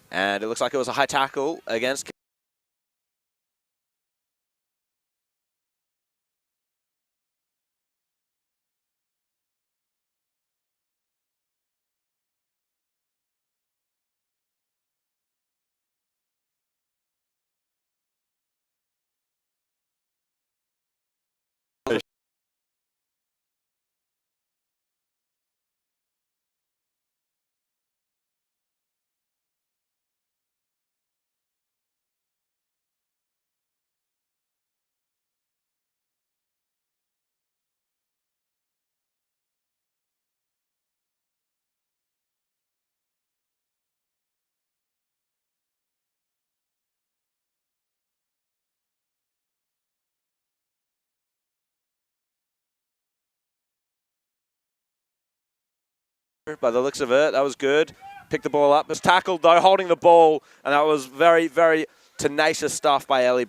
And it looks like it was a high tackle against. By the looks of it, that was good. Picked the ball up. Was tackled though, holding the ball, and that was very, very tenacious stuff by Ellie.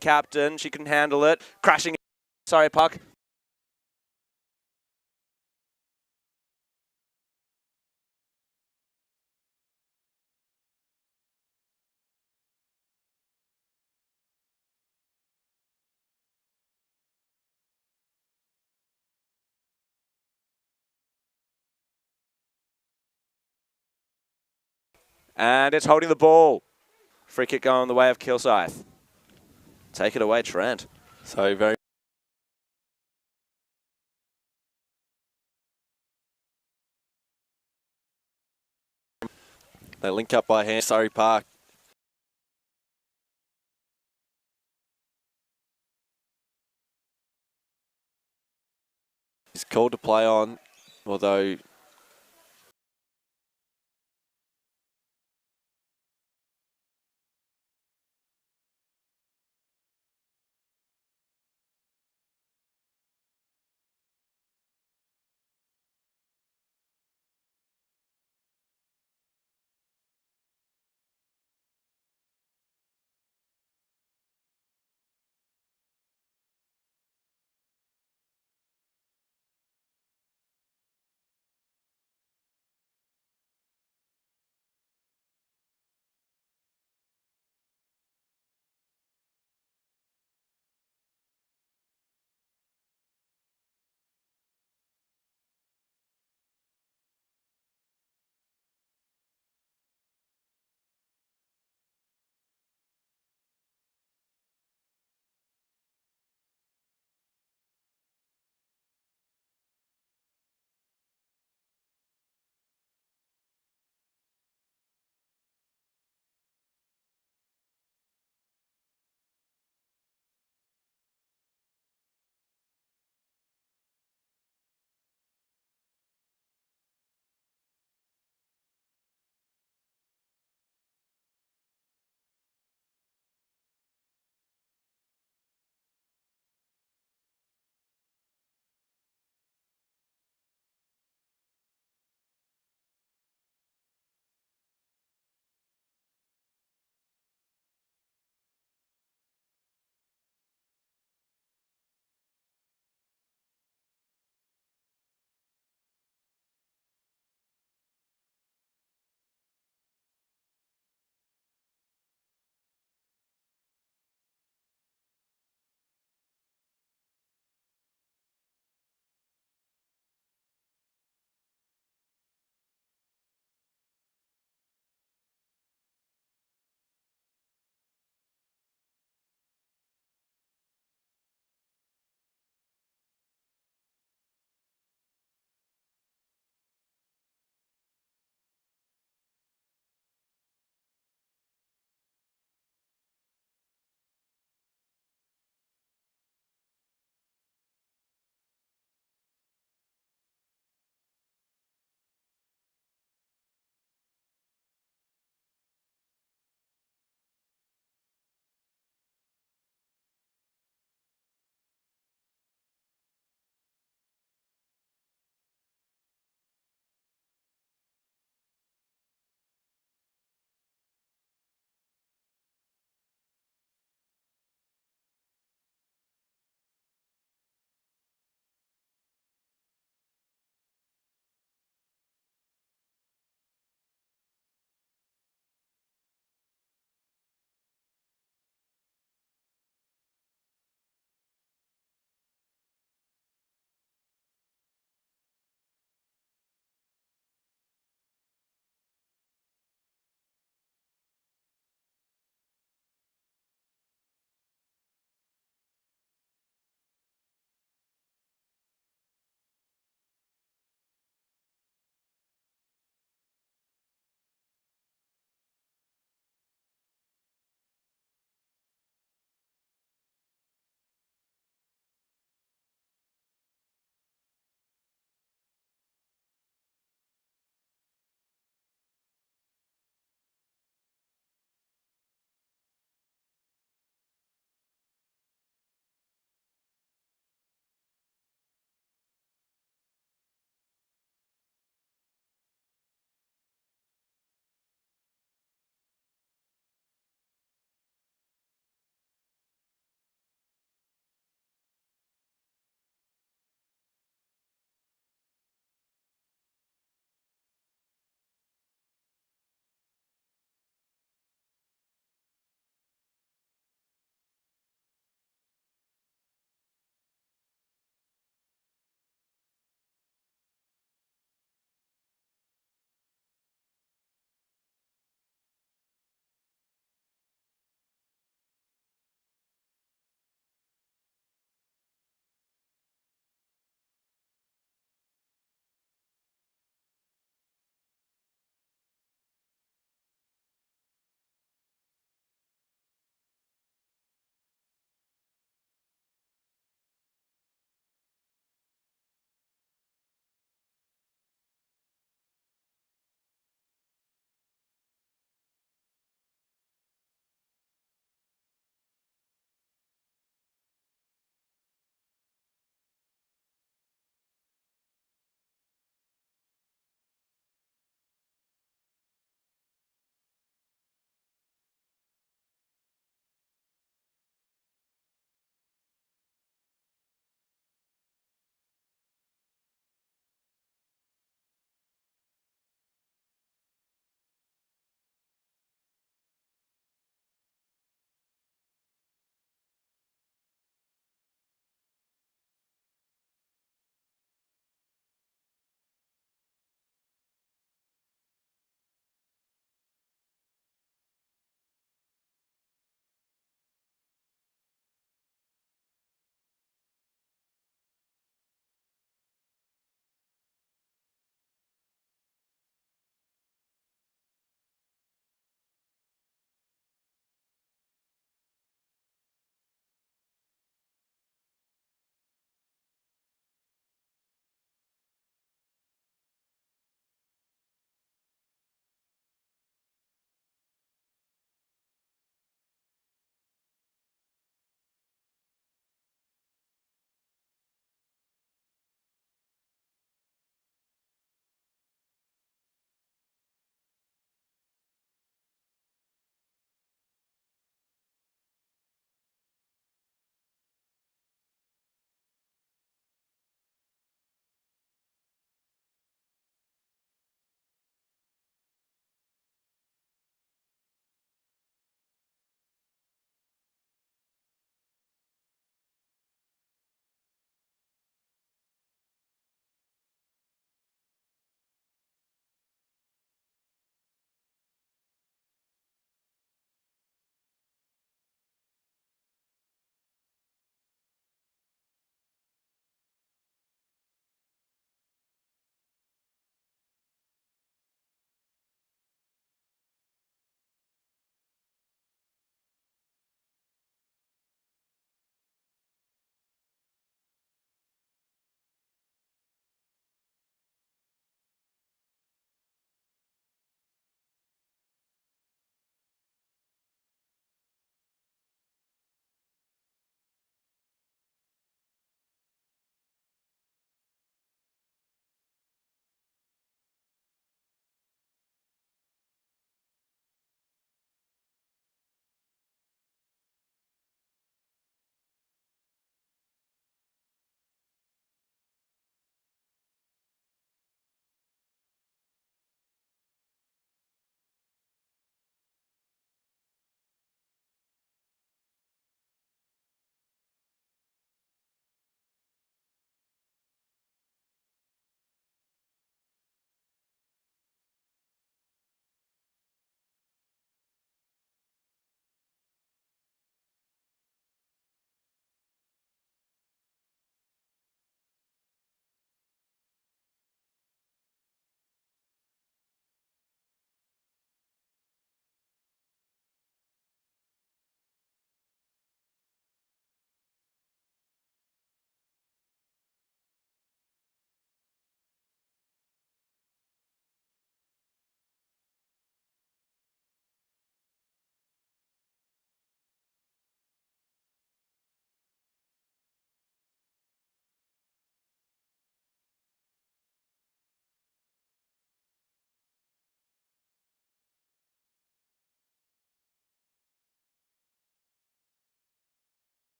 Captain, she can handle it. Crashing. Surrey Park. And it's holding the ball. Free kick going the way of Kilsyth. Take it away, Trent. So very. They link up by hand. Surrey Park. He's called to play on, although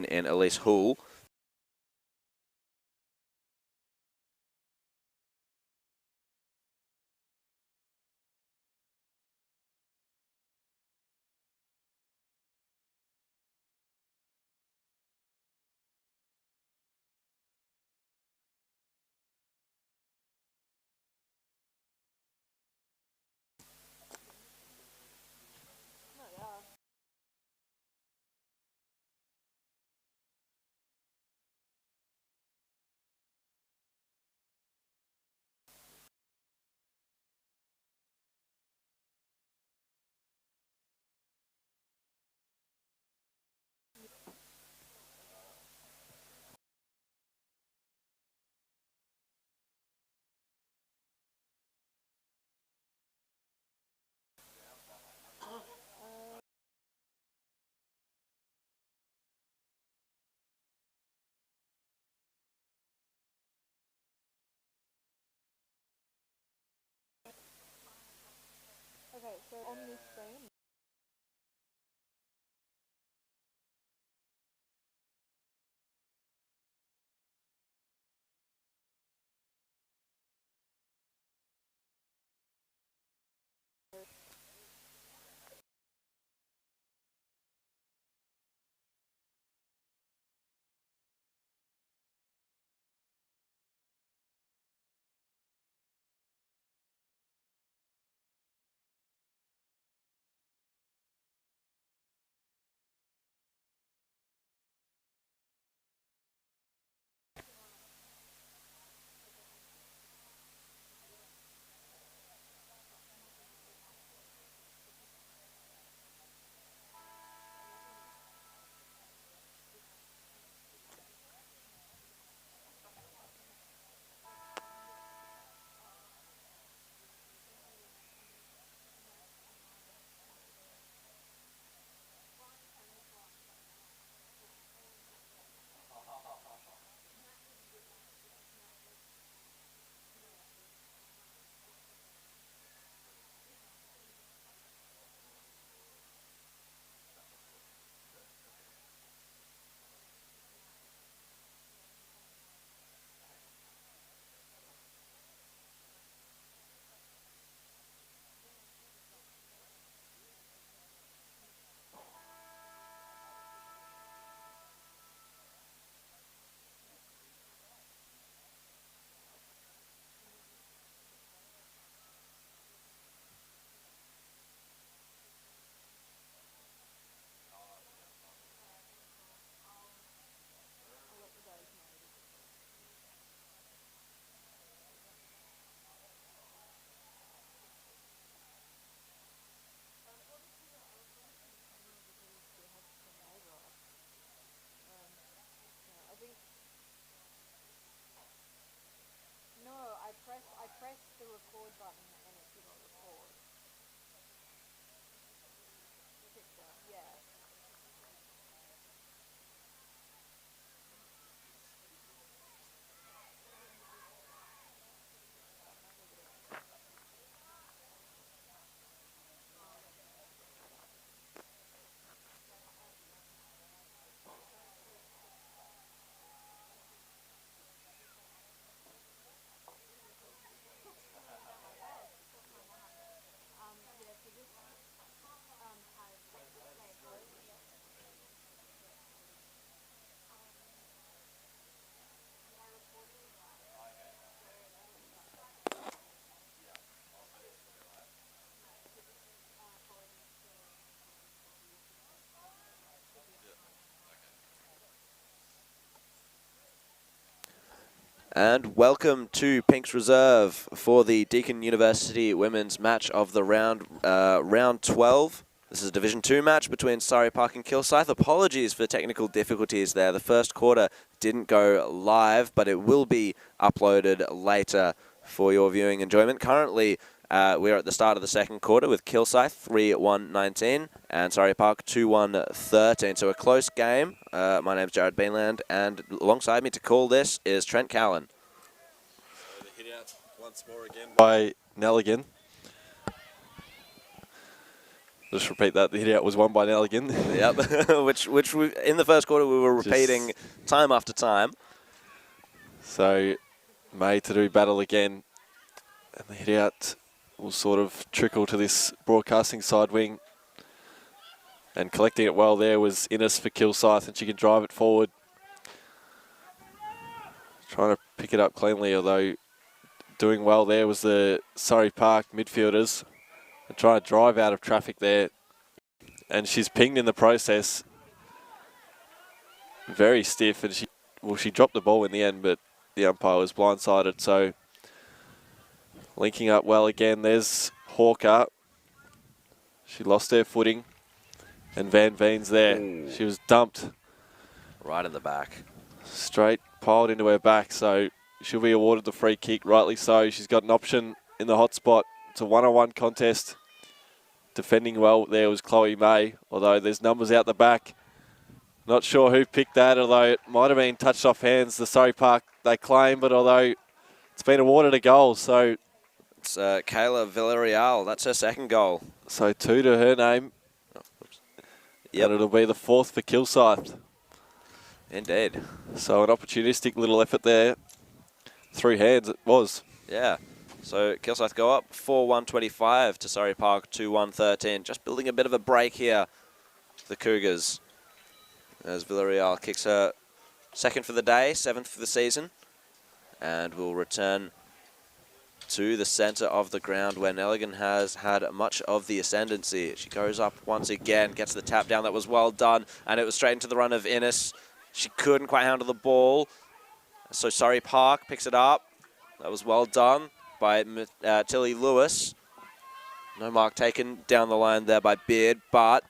in Elise Hull. Okay, so on this screen. I think no, I pressed the record button and it didn't record the picture. Yeah. Yeah. So this And welcome to Pink's Reserve for the Deakin University Women's Match of the round 12. This is a Division 2 match between Surrey Park and Kilsyth. Apologies for technical difficulties there. The first quarter didn't go live, but it will be uploaded later for your viewing enjoyment. Currently, we're at the start of the second quarter with Kilsyth 3-1-19 and Surrey Park 2-1-13. So a close game. My name's Jared Beanland, and alongside me to call this is Trent Cowan. So they hit out once more again by Nelligan. Just repeat that. The hit out was won by Nelligan. Yep. which we, in the first quarter we were repeating time after time. So May to do battle again. And the hit out will sort of trickle to this broadcasting side wing. And collecting it well there was Innes for Kilsyth, and she can drive it forward. Trying to pick it up cleanly, although doing well there was the Surrey Park midfielders. And trying to drive out of traffic there. And she's pinged in the process. Very stiff, and she dropped the ball in the end, but the umpire was blindsided. So linking up well again. There's Hawker. She lost her footing. And Van Veen's there. Ooh. She was dumped. Right in the back. Straight piled into her back, so she'll be awarded the free kick, rightly so. She's got an option in the hot spot. It's a one-on-one contest. Defending well there was Chloe May, although there's numbers out the back. Not sure who picked that, although it might have been touched off hands. The Surrey Park, they claim, but although it's been awarded a goal, so... It's Kayla Villarreal. That's her second goal. So 2 to her name. Yep. And it'll be the 4th for Kilsyth. Indeed. So an opportunistic little effort there. Through hands it was. Yeah. So Kilsyth go up 4-1-25 to Surrey Park 2-1-13. Just building a bit of a break here. The Cougars. As Villarreal kicks her second for the day, 7th for the season. And will return to the centre of the ground where Nelligan has had much of the ascendancy. She goes up once again, gets the tap down. That was well done, and it was straight into the run of Innes. She couldn't quite handle the ball, so Surrey Park picks it up. That was well done by Tilly Lewis. No mark taken down the line there by Beard, but,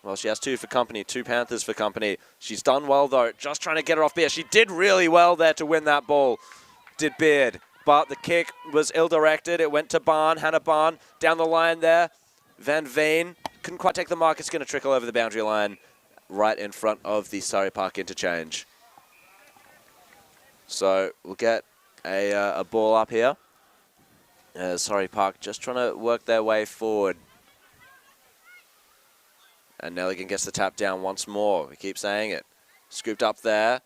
well, she has 2 for company, 2 Panthers for company. She's done well, though, just trying to get her off Beard. She did really well there to win that ball, did Beard. But the kick was ill-directed. It went to Barn, Hannah Barn, down the line there. Van Veen couldn't quite take the mark. It's going to trickle over the boundary line right in front of the Surrey Park interchange. So we'll get a ball up here. Surrey Park just trying to work their way forward. And Nelligan gets the tap down once more. We keep saying it. Scooped up there.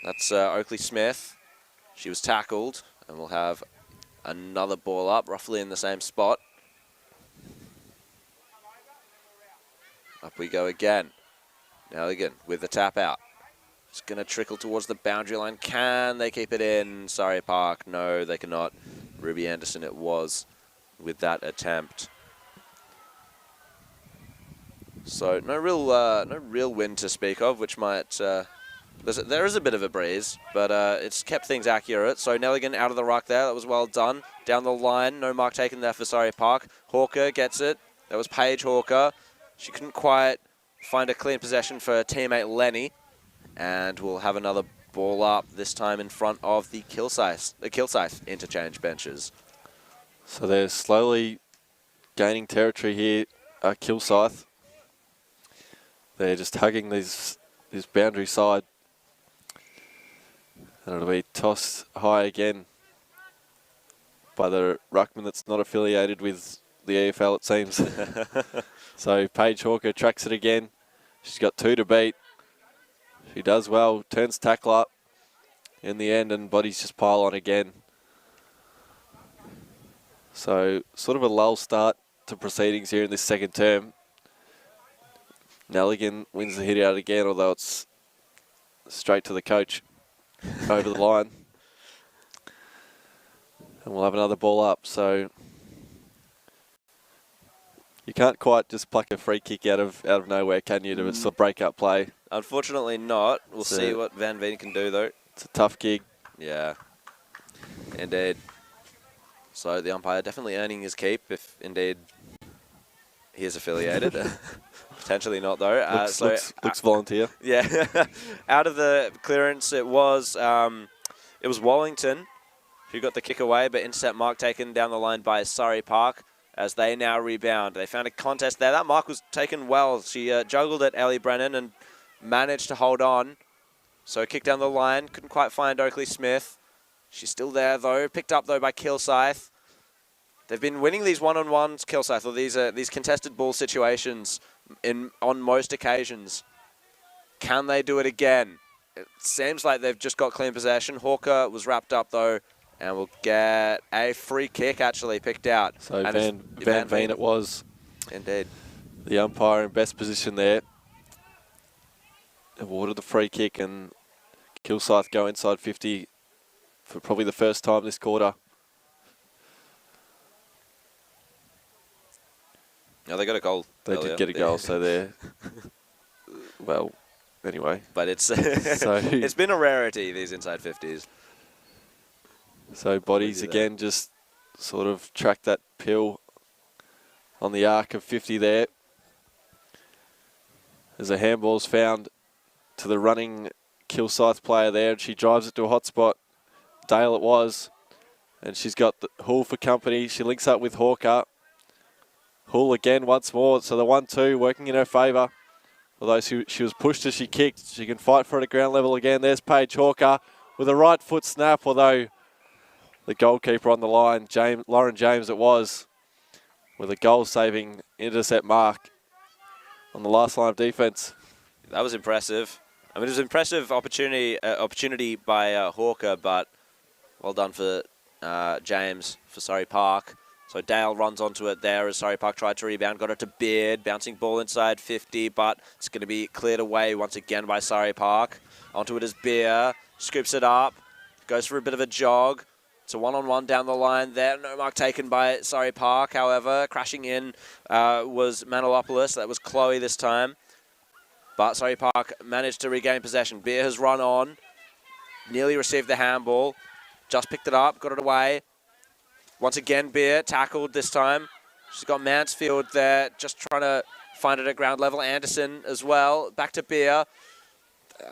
That's Oakley Smith. She was tackled. And we'll have another ball up, roughly in the same spot. Up we go again. Nelligan with the tap out. It's going to trickle towards the boundary line. Can they keep it in? Surrey Park, no, they cannot. Ruby Anderson it was with that attempt. So no real wind to speak of, which might... there is a bit of a breeze, but it's kept things accurate. So Nelligan out of the ruck there. That was well done. Down the line, no mark taken there for Surrey Park. Hawker gets it. That was Paige Hawker. She couldn't quite find a clean possession for her teammate Lenny. And we'll have another ball up, this time in front of the Kilsyth interchange benches. So they're slowly gaining territory here at Kilsyth. They're just hugging this boundary side. And it'll be tossed high again by the ruckman that's not affiliated with the EFL, it seems. So Paige Hawker tracks it again. She's got 2 to beat. She does well, turns tackle up in the end, and bodies just pile on again. So sort of a lull start to proceedings here in this second term. Nelligan wins the hit out again, although it's straight to the coach over the line. And we'll have another ball up. So you can't quite just pluck a free kick out of nowhere, can you, to sort of break up play? Unfortunately not. We'll see what Van Veen can do, though. It's a tough gig. Yeah, indeed. So the umpire definitely earning his keep, if indeed he is affiliated. Potentially not, though. Looks volunteer. Yeah. Out of the clearance, it was Wallington who got the kick away, but intercept mark taken down the line by Surrey Park as they now rebound. They found a contest there. That mark was taken well. She juggled at Ellie Brennan and managed to hold on. So kick down the line. Couldn't quite find Oakley Smith. She's still there, though. Picked up, though, by Kilsyth. They've been winning these one-on-ones, Kilsyth, or these contested ball situations on most occasions. Can they do it again? It seems like they've just got clean possession. Hawker was wrapped up, though, and will get a free kick, actually, picked out. So And Van Veen it was. Indeed. The umpire in best position there. Awarded the free kick, and Kilsyth go inside 50 for probably the first time this quarter. No, they got a goal. They earlier. did get a goal, so they're... Well, anyway. But it's So it's been a rarity, these inside 50s. So bodies again just sort of track that pill on the arc of 50 there. As a handball's found to the running Kilsyth player there, and she drives it to a hot spot. Dale it was, and she's got the Hull for company. She links up with Hawker. Hull again once more, so the 1-2 working in her favour. Although she was pushed as she kicked, she can fight for it at ground level again. There's Paige Hawker with a right foot snap, although the goalkeeper on the line, Lauren James it was, with a goal-saving intercept mark on the last line of defence. That was impressive. I mean, it was an impressive opportunity by Hawker, but well done for James for Surrey Park. So Dale runs onto it there as Surrey Park tried to rebound, got it to Beard, bouncing ball inside 50, but it's going to be cleared away once again by Surrey Park. Onto it is Beer, scoops it up, goes for a bit of a jog. It's a one-on-one down the line there. No mark taken by Surrey Park, however. Crashing in was Manolopoulos. That was Chloe this time. But Surrey Park managed to regain possession. Beer has run on, nearly received the handball, just picked it up, got it away. Once again, Beer tackled this time. She's got Mansfield there, just trying to find it at ground level. Anderson as well. Back to Beer.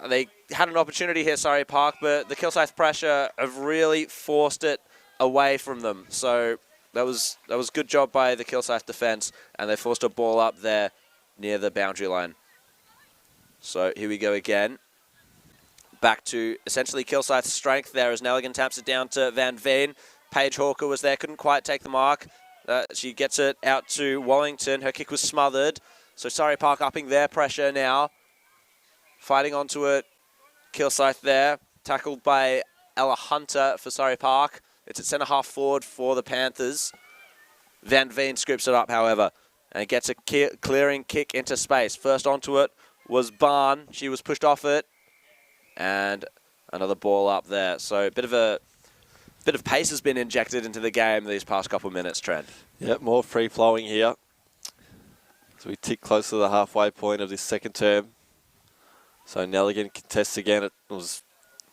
They had an opportunity here, Surrey Park, but the Kilsyth pressure have really forced it away from them. So that was good job by the Kilsyth defence, and they forced a ball up there near the boundary line. So here we go again. Back to essentially Kilsyth's strength there as Nelligan taps it down to Van Veen. Paige Hawker was there, couldn't quite take the mark. She gets it out to Wallington. Her kick was smothered. So Surrey Park upping their pressure now. Fighting onto it. Kilsyth there. Tackled by Ella Hunter for Surrey Park. It's at centre-half forward for the Panthers. Van Veen scoops it up, however, and gets a clearing kick into space. First onto it was Barn. She was pushed off it. And another ball up there. So a bit of pace has been injected into the game these past couple of minutes, Trent. Yep, more free-flowing here. So we tick close to the halfway point of this second term. So Nelligan contests again. It was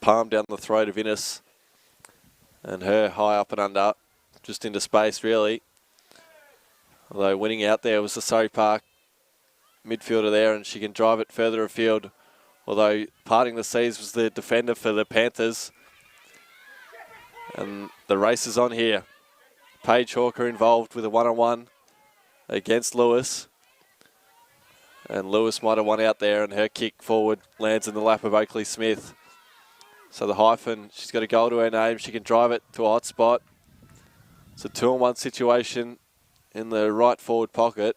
palmed down the throat of Innes. And her high up and under, just into space, really. Although winning out there was the Surrey Park midfielder there, and she can drive it further afield. Although parting the seas was the defender for the Panthers. And the race is on here. Paige Hawker involved with a one-on-one against Lewis. And Lewis might have won out there, and her kick forward lands in the lap of Oakley Smith. So the hyphen, she's got a goal to her name. She can drive it to a hot spot. It's a 2-on-1 situation in the right forward pocket.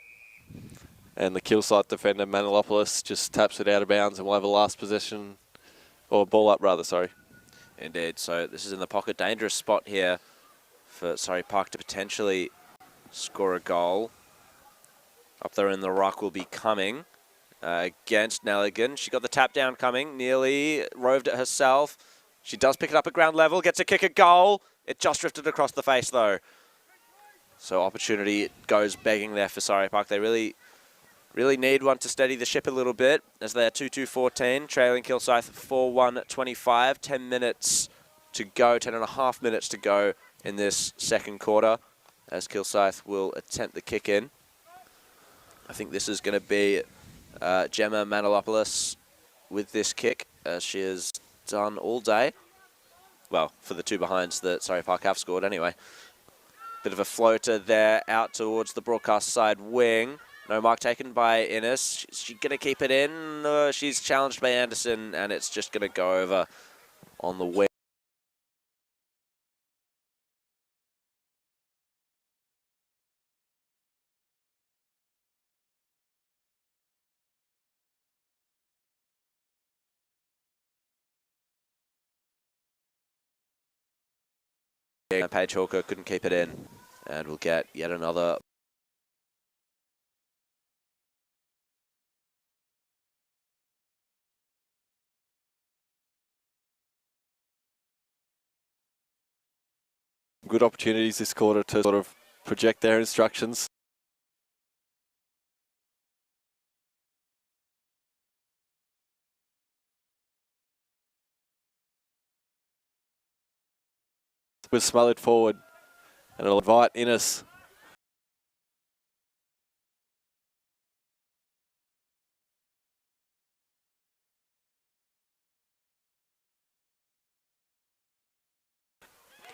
And the Kilsyth defender, Manolopoulos, just taps it out of bounds, and we'll have a last possession, or ball up rather, sorry. Indeed. So this is in the pocket. Dangerous spot here for Surrey Park to potentially score a goal. Up there in the ruck will be coming against Nelligan. She got the tap down coming. Nearly roved it herself. She does pick it up at ground level. Gets a kick, a goal. It just drifted across the face, though. So opportunity goes begging there for Surrey Park. They really need one to steady the ship a little bit as they're 2-2-14, trailing Kilsyth 4-1-25. 10 minutes to go, 10.5 minutes to go in this second quarter as Kilsyth will attempt the kick in. I think this is going to be Gemma Manolopoulos with this kick, as she has done all day. Well, for the two behinds that Surrey Park have scored anyway. Bit of a floater there out towards the broadcast side wing. No mark taken by Innes. She's going to keep it in. She's challenged by Anderson, and it's just going to go over on the wing. And Paige Hawker couldn't keep it in. And we'll get yet another. Good opportunities this quarter to sort of project their instructions. Was smothered forward, and it'll invite Innes.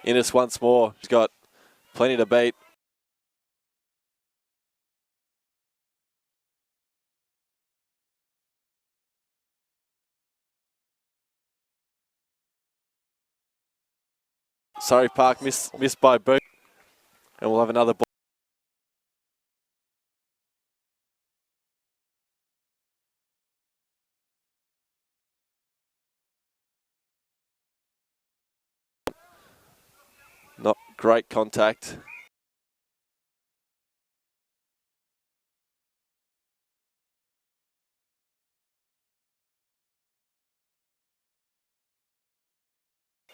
Innes once more. She's got plenty to beat. Surrey Park missed by boot, and we'll have another ball. Not great contact.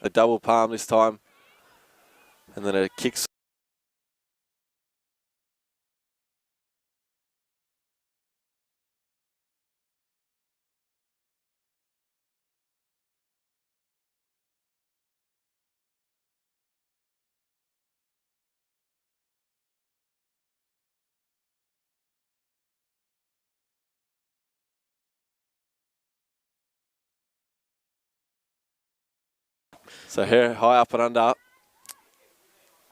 A double palm this time, and then a kick. So here, high up and under,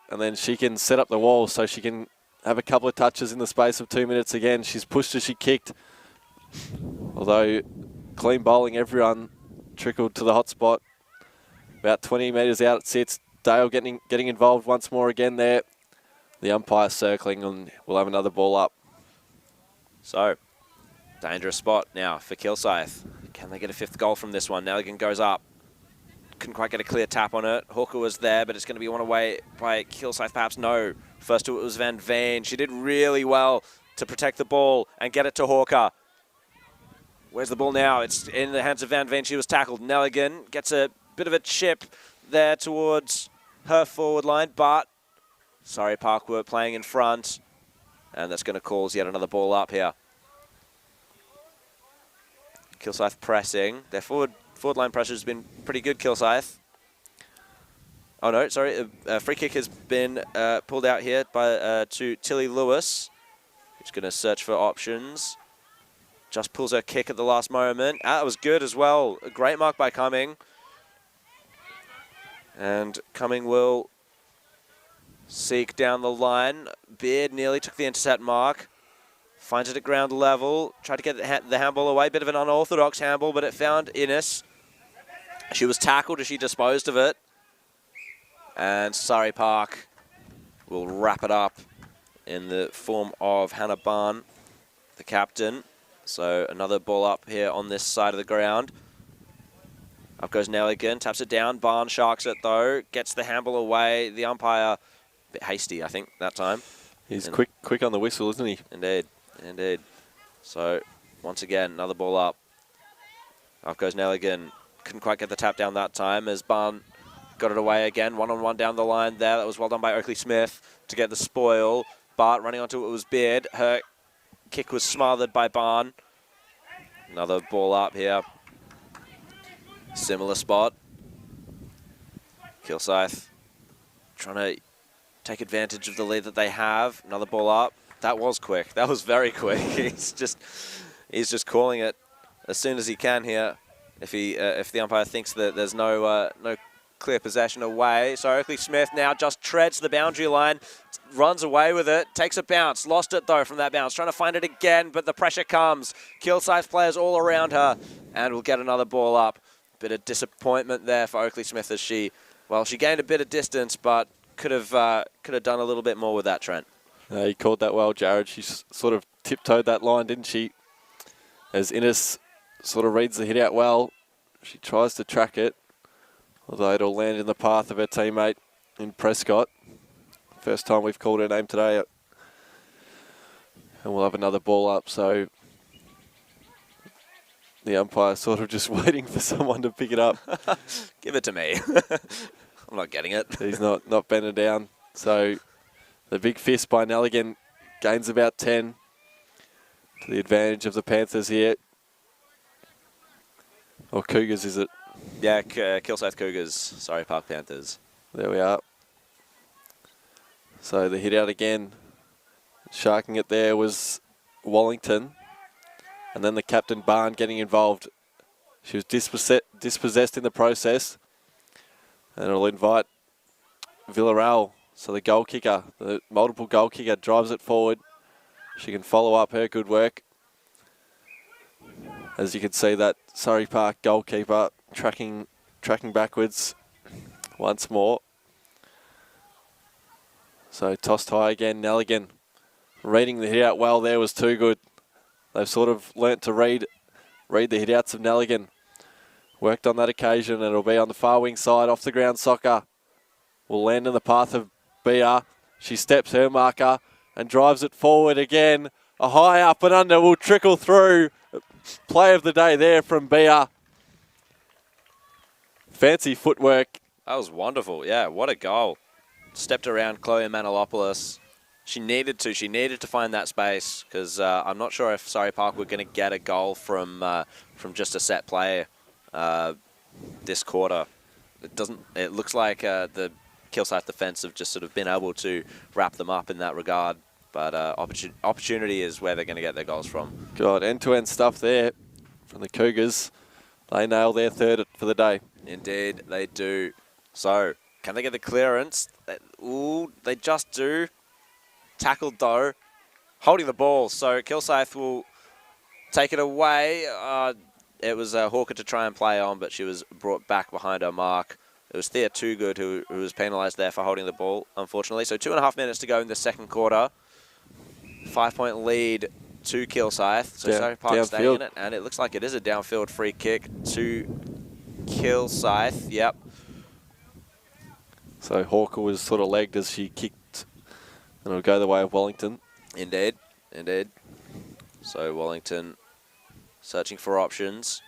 and then she can set up the wall so she can have a couple of touches in the space of 2 minutes again. She's pushed as she kicked, although clean bowling, everyone trickled to the hot spot. About 20 metres out it sits. Dale getting involved once more again there. The umpire circling, and we'll have another ball up. So, dangerous spot now for Kilsyth. Can they get a fifth goal from this one? Nelligan goes up. Couldn't quite get a clear tap on it. Hawker was there, but it's going to be won away by Kilsyth, perhaps. No. First to it was Van Veen. She did really well to protect the ball and get it to Hawker. Where's the ball now? It's in the hands of Van Veen. She was tackled. Nelligan gets a bit of a chip there towards her forward line, but Surrey Park were playing in front, and that's going to cause yet another ball up here. Kilsyth pressing. Their forward line pressure has been pretty good, Kilsyth. Oh no, sorry. A free kick has been pulled out here by to Tilly Lewis, who's going to search for options. Just pulls her kick at the last moment. That was good as well. A great mark by Cumming. And Cumming will seek down the line. Beard nearly took the intercept mark. Finds it at ground level. Tried to get the handball away. Bit of an unorthodox handball, but it found Innes. She was tackled as she disposed of it. And Surrey Park will wrap it up in the form of Hannah Barn, the captain. So another ball up here on this side of the ground. Up goes Nelligan, taps it down. Barn sharks it though, gets the handball away. The umpire, a bit hasty I think that time. He's quick on the whistle, isn't he? Indeed, indeed. So once again, another ball up. Up goes Nelligan. Couldn't quite get the tap down that time as Barn got it away again. One-on-one down the line there. That was well done by Oakley Smith to get the spoil. Bart running onto it was Beard. Her kick was smothered by Barn. Another ball up here. Similar spot. Kilsyth trying to take advantage of the lead that they have. Another ball up. That was quick. That was very quick. He's just calling it as soon as he can here. If the umpire thinks that there's no clear possession away. So Oakley Smith now just treads the boundary line, runs away with it, takes a bounce, lost it though from that bounce, trying to find it again, but the pressure comes. Kilsyth players all around her, and we'll get another ball up. Bit of disappointment there for Oakley Smith as she gained a bit of distance, but could have done a little bit more with that, Trent. You called that well, Jared. She sort of tiptoed that line, didn't she? As Innes sort of reads the hit out well. She tries to track it, although it'll land in the path of her teammate. in Prescott. First time we've called her name today. And we'll have another ball up, so the umpire's sort of just waiting for someone to pick it up. Give it to me. I'm not getting it. He's not bending down. So the big fist by Nelligan gains about 10 to the advantage of the Panthers here. Or Cougars, is it? Yeah, Kilsyth Cougars, Surrey Park Panthers. There we are. So the hit out again. Sharking it there was Wallington. And then the captain, Barn, getting involved. She was dispossessed in the process. And it'll invite Villarreal. So the goal kicker, the multiple goal kicker, drives it forward. She can follow up her good work. As you can see, that Surrey Park goalkeeper tracking backwards once more. So tossed high again, Nelligan. Reading the hit out well there was too good. They've sort of learnt to read the hit outs of Nelligan. Worked on that occasion, and it'll be on the far wing side, off the ground soccer. Will land in the path of Bia. She steps her marker and drives it forward again. A high up and under will trickle through. Play of the day there from Bia. Fancy footwork. That was wonderful. Yeah, what a goal. Stepped around Chloe Manilopoulos. She needed to find that space because I'm not sure if Surrey Park were going to get a goal from just a set play this quarter. It looks like the Kilsyth defence have just sort of been able to wrap them up in that regard. But opportunity is where they're going to get their goals from. God, end-to-end stuff there from the Cougars. They nail their third for the day. Indeed, they do. So, can they get the clearance? Ooh, they just do. Tackled though, holding the ball. So Kilsyth will take it away. It was Hawker to try and play on, but she was brought back behind her mark. It was Thea Toogood who was penalised there for holding the ball, unfortunately. So 2.5 minutes to go in the second quarter. 5-point lead to Kilsyth. So Surrey Park staying in it, and it looks like it is a downfield free kick to Kilsyth. Yep. So Hawker was sort of legged as she kicked. And it'll go the way of Wellington. Indeed, indeed. So Wellington searching for options.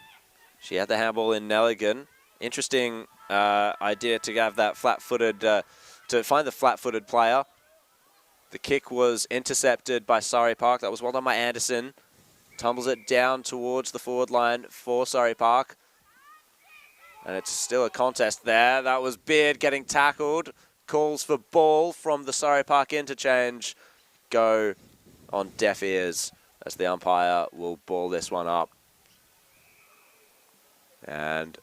She had the handball in Nelligan. Interesting idea to have that flat-footed, to find the flat-footed player. The kick was intercepted by Surrey Park. That was well done by Anderson. Tumbles it down towards the forward line for Surrey Park. And it's still a contest there. That was Beard getting tackled. Calls for ball from the Surrey Park interchange go on deaf ears as the umpire will ball this one up. And,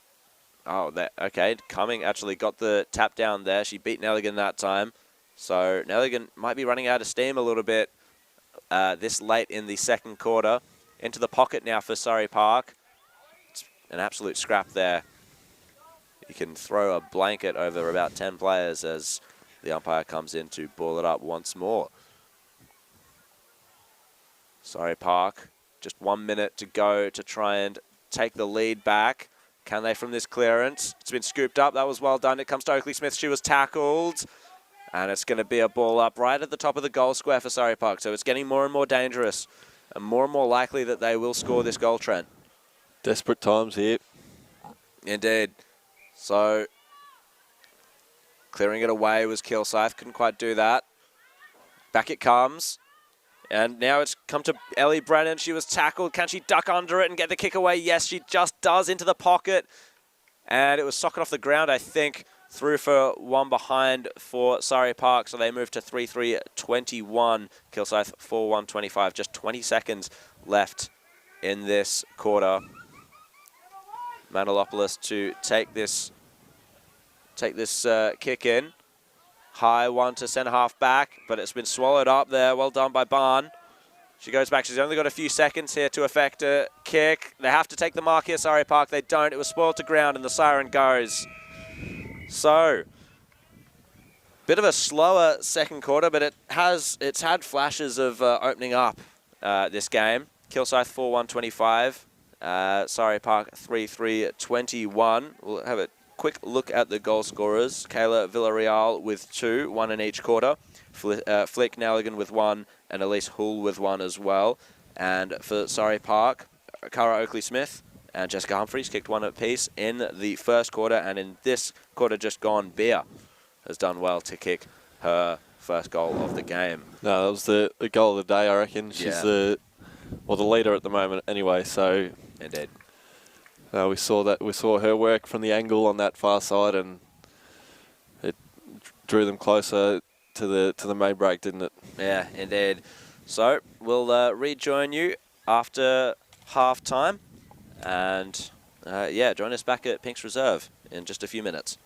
okay, Cumming actually got the tap down there. She beat Nelligan that time. So Nelligan might be running out of steam a little bit this late in the second quarter. Into the pocket now for Surrey Park. It's an absolute scrap there. You can throw a blanket over about 10 players as the umpire comes in to ball it up once more. Surrey Park, just 1 minute to go to try and take the lead back. Can they from this clearance? It's been scooped up. That was well done. It comes to Oakley Smith. She was tackled. And it's going to be a ball up right at the top of the goal square for Surrey Park. So it's getting more and more dangerous and more likely that they will score this goal, Trent. Desperate times here. Indeed. So, clearing it away was Kilsyth. Couldn't quite do that. Back it comes. And now it's come to Ellie Brennan. She was tackled. Can she duck under it and get the kick away? Yes, she just does, into the pocket. And it was socket off the ground, I think. Through for one behind for Surrey Park. So they move to 3-3-21. Kilsyth 4-1-25. Just 20 seconds left in this quarter. Manilopoulos to take this kick in. High one to centre half back, but it's been swallowed up there. Well done by Barn. She goes back. She's only got a few seconds here to effect a kick. They have to take the mark here, Surrey Park. They don't. It was spoiled to ground, and the siren goes. So, bit of a slower second quarter, but it's had flashes of opening up this game. Kilsyth 4-1-25. Surrey Park 3-3-21. We'll have a quick look at the goal scorers. Kayla Villarreal with 2, 1 in each quarter. Flick Nalligan with 1, and Elise Hull with 1 as well. And for Surrey Park, Cara Oakley-Smith and Jessica Humphreys kicked 1 apiece in the first quarter, and in this quarter just gone, Beer has done well to kick her first goal of the game. No, that was the goal of the day, I reckon. She's the leader at the moment anyway, so Indeed. we saw her work from the angle on that far side, and it drew them closer to the main break, didn't it? Yeah, indeed. So we'll rejoin you after half time, and join us back at Pink's Reserve in just a few minutes.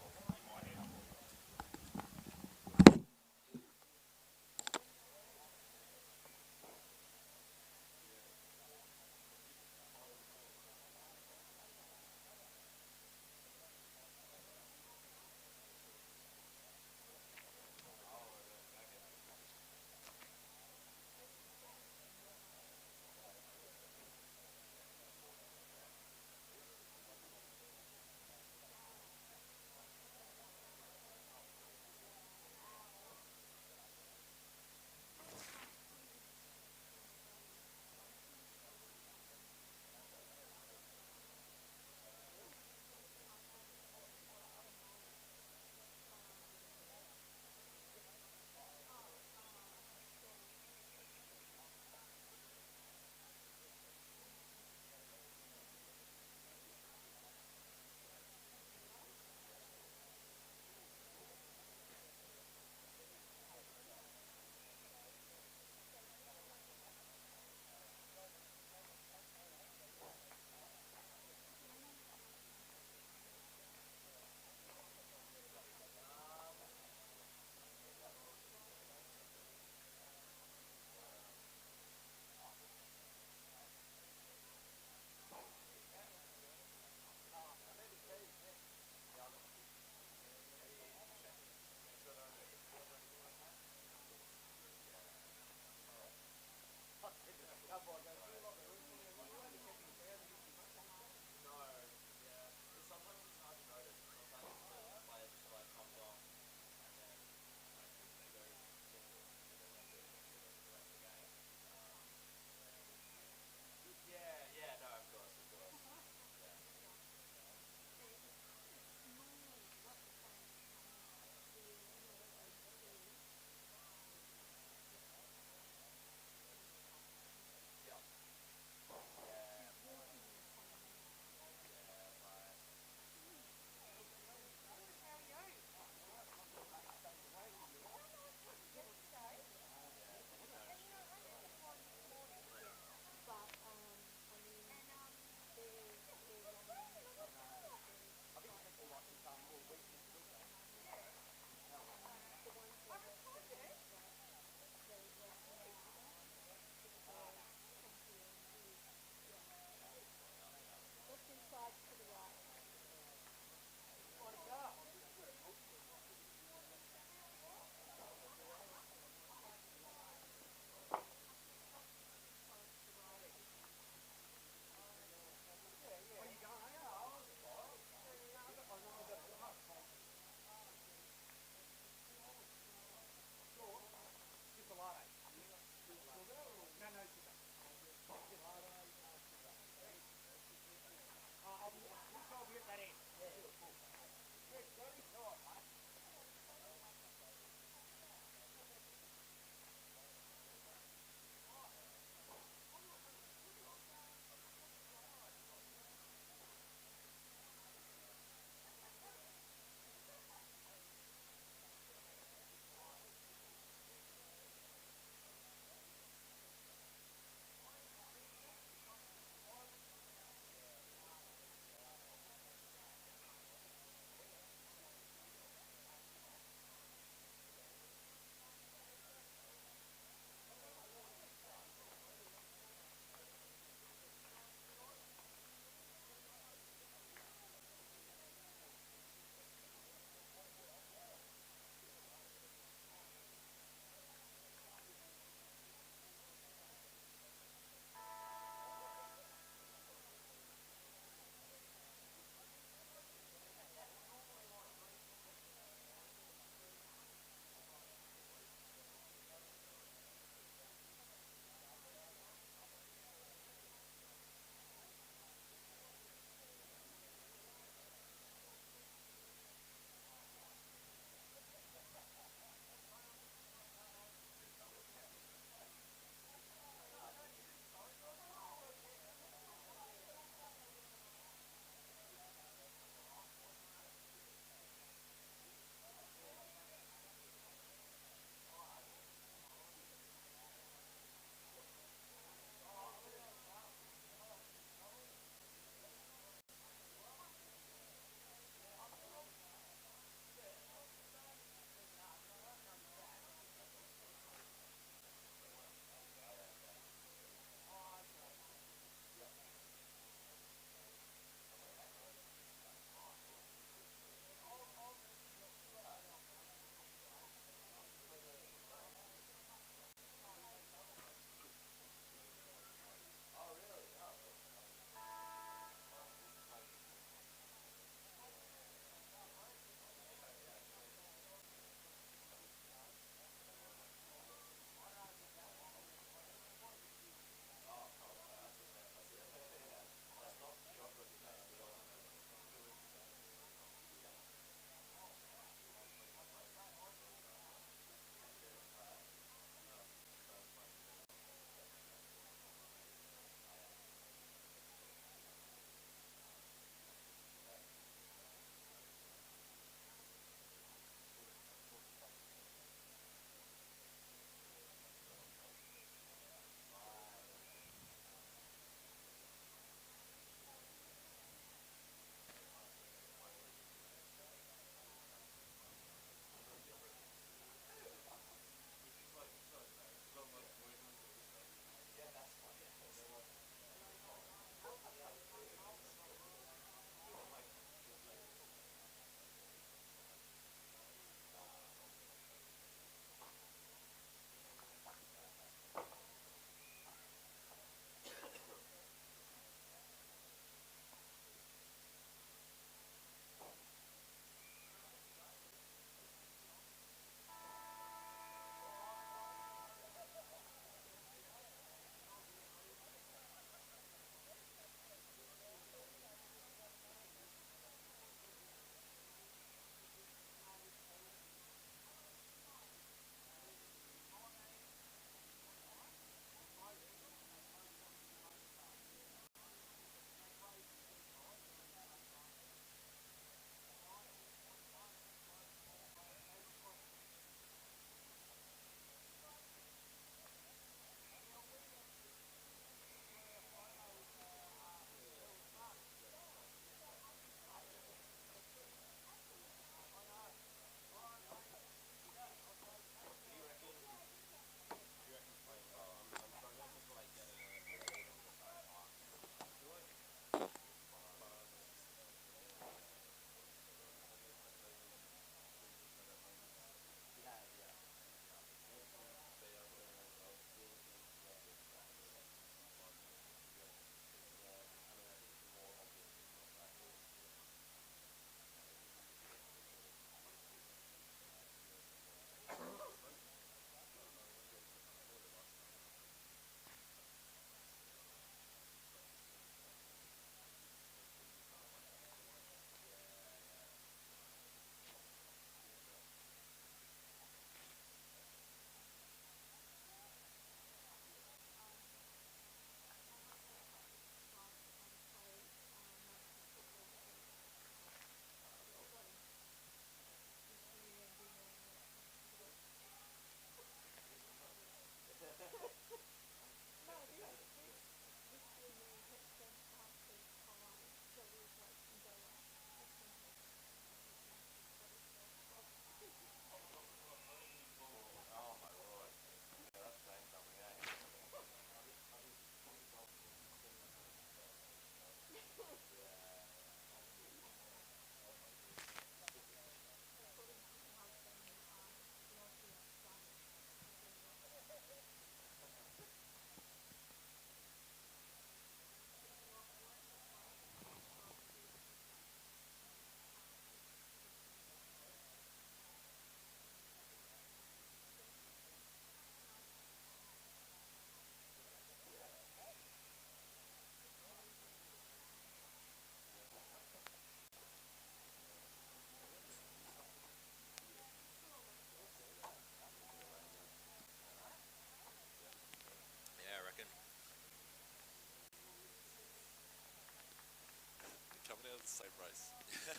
the same race.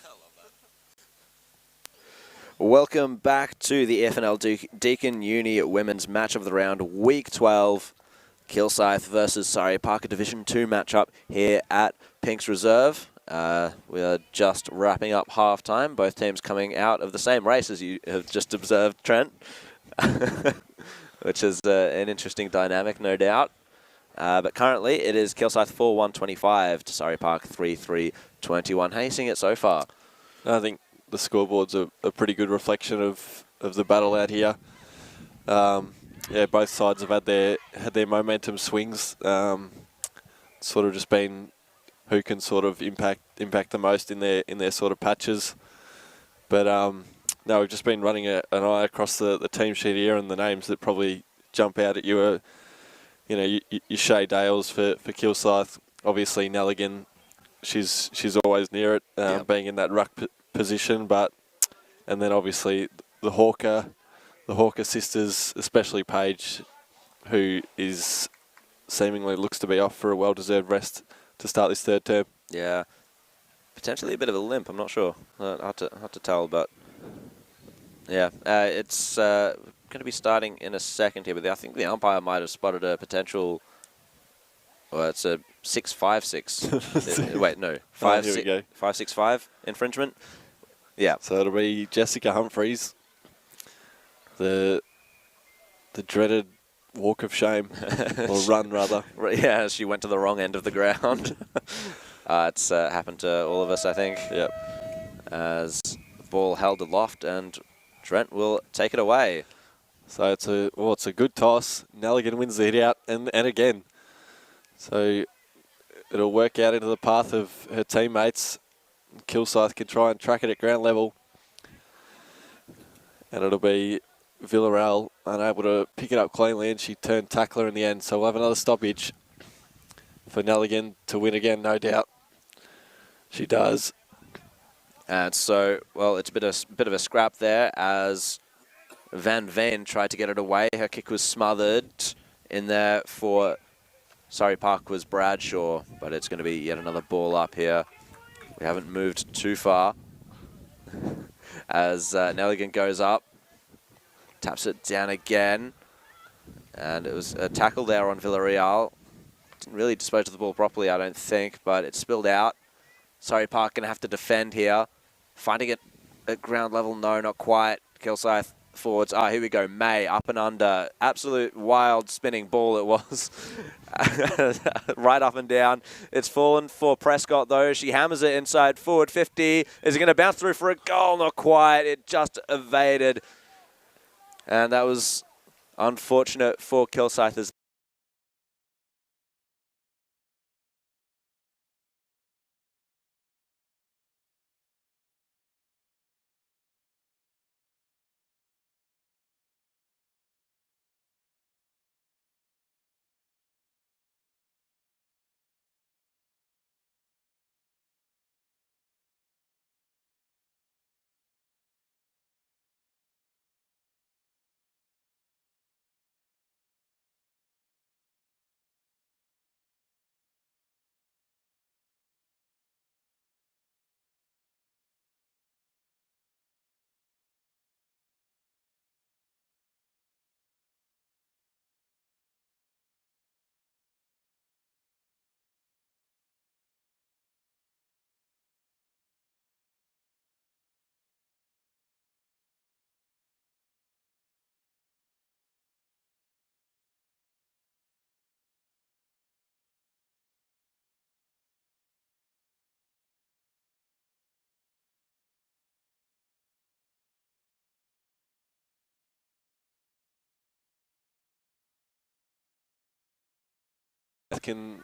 I love that. Welcome back to the FNL Deakin Uni Women's Match of the Round, Week 12. Kilsyth versus Surrey Park, a Division 2 matchup here at Pink's Reserve. We are just wrapping up half-time, both teams coming out of the same race as you have just observed, Trent, which is an interesting dynamic, no doubt. But currently, it is Kilsyth 4-1-25 to Surrey Park 3-3-21. How are you seeing it so far? I think the scoreboard's a pretty good reflection of the battle out here. Yeah, both sides have had their momentum swings. Sort of just been who can sort of impact the most in their sort of patches. But no, we've just been running an eye across the team sheet here, and the names that probably jump out at you are, your Shay Dales for Kilsyth. Obviously, Nelligan, she's always near it, being in that ruck position. And then obviously the Hawker sisters, especially Paige, who is seemingly looks to be off for a well-deserved rest to start this third term. Yeah, potentially a bit of a limp. I'm not sure. Hard to tell, but yeah, it's going to be starting in a second here. But I think the umpire might have spotted a potential. Well, it's a 6-5-6. Wait, no, 5-6-5 infringement. Yeah. So it'll be Jessica Humphreys, the dreaded walk of shame, or run rather. Yeah, she went to the wrong end of the ground. It's happened to all of us, I think. Yep. As the ball held aloft, and Trent will take it away. So it's a good toss. Nelligan wins the hit out, and again. So it'll work out into the path of her teammates. Kilsyth can try and track it at ground level. And it'll be Villarreal unable to pick it up cleanly, and she turned tackler in the end. So we'll have another stoppage for Nelligan to win again, no doubt. She does. And so, well, it's a bit of a scrap there as Van Veen tried to get it away. Her kick was smothered in there for Surrey Park was Bradshaw, but it's going to be yet another ball up here. We haven't moved too far as Nelligan goes up, taps it down again, and it was a tackle there on Villarreal. Didn't really dispose of the ball properly, I don't think, but it spilled out. Surrey Park going to have to defend here. Finding it at ground level, no, not quite. Kilsyth forwards. Here we go. May up and under. Absolute wild spinning ball it was. Right up and down. It's fallen for Prescott though. She hammers it inside forward 50. Is it going to bounce through for a goal? Not quite. It just evaded. And that was unfortunate for Kilsyth as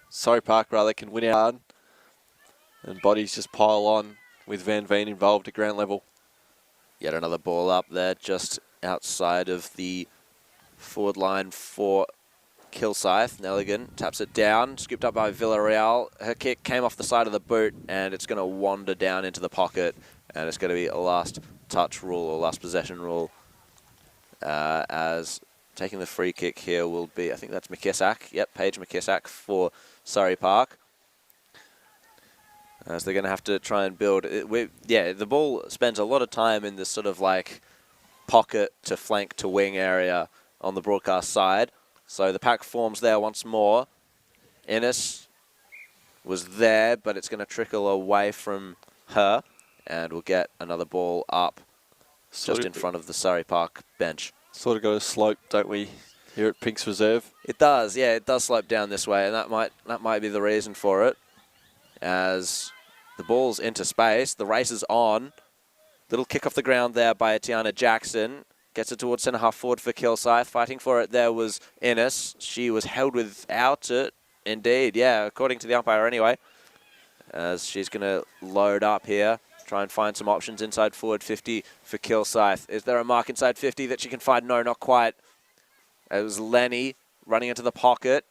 Surrey Park can win out, and bodies just pile on with Van Veen involved at ground level. yet another ball up there just outside of the forward line for Kilsyth. Nelligan taps it down, scooped up by Villarreal. Her kick came off the side of the boot, and it's going to wander down into the pocket, and it's going to be a last touch rule or last possession rule, as taking the free kick here will be, I think that's McKissack. Yep, Paige McKissack for Surrey Park. As they're going to have to try and build. The ball spends a lot of time in this sort of like pocket to flank to wing area on the broadcast side. So the pack forms there once more. Innes was there, but it's going to trickle away from her, and we'll get another ball up just in front of the Surrey Park bench. Sort of got a slope, don't we, here at Pink's Reserve? It does, yeah, it does slope down this way, and that might be the reason for it. As the ball's into space, the race is on. Little kick off the ground there by Tiana Jackson. Gets it towards centre half forward for Kilsyth. Fighting for it there was Innes. She was held without it. Indeed, yeah, according to the umpire anyway. As she's going to load up here. Try and find some options inside forward 50 for Kilsyth. Is there a mark inside 50 that she can find? No, not quite. It was Lenny running into the pocket.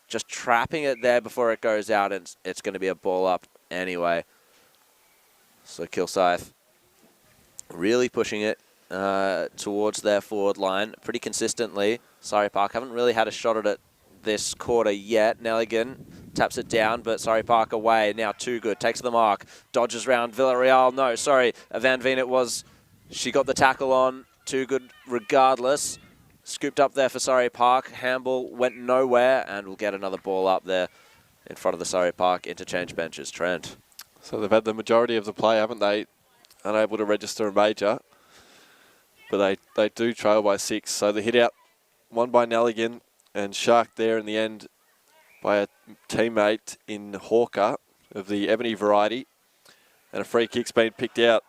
Just trapping it there before it goes out, and it's going to be a ball up anyway. So Kilsyth really pushing it towards their forward line pretty consistently. Surrey Park haven't really had a shot at it this quarter yet. Nelligan taps it down, but Surrey Park away. Now Too Good takes the mark. Dodges round Villarreal. No, sorry. Van Veen it was. She got the tackle on. Too Good regardless. Scooped up there for Surrey Park. Handball went nowhere, and we'll get another ball up there in front of the Surrey Park interchange benches. Trent. So they've had the majority of the play, haven't they? Unable to register a major. But they do trail by 6. So the hit out, won by Nelligan, and Shark there in the end by a teammate in Hawker of the Ebony variety. And a free kick's been picked out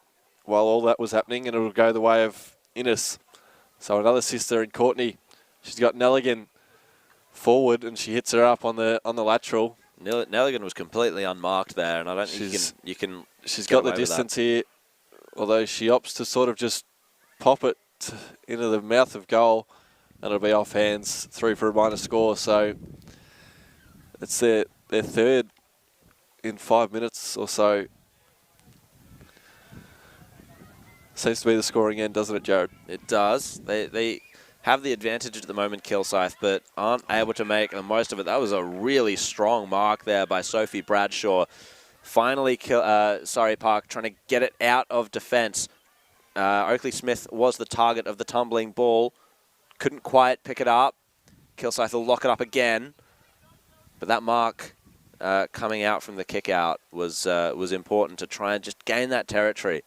while all that was happening, and it'll go the way of Innes. So another sister in Courtney. She's got Nelligan forward, and she hits her up on the lateral. Nelligan was completely unmarked there, and I don't think you can. She's got the distance here, although she opts to sort of just pop it into the mouth of goal, and it'll be off hands, through for a minor score. So it's their third in 5 minutes or so. Seems to be the scoring end, doesn't it, Jared? It does. They have the advantage at the moment, Kilsyth, but aren't able to make the most of it. That was a really strong mark there by Sophie Bradshaw. Finally, Surrey Park trying to get it out of defence. Oakley Smith was the target of the tumbling ball. Couldn't quite pick it up. Kilsyth will lock it up again. But that mark coming out from the kick out was important to try and just gain that territory,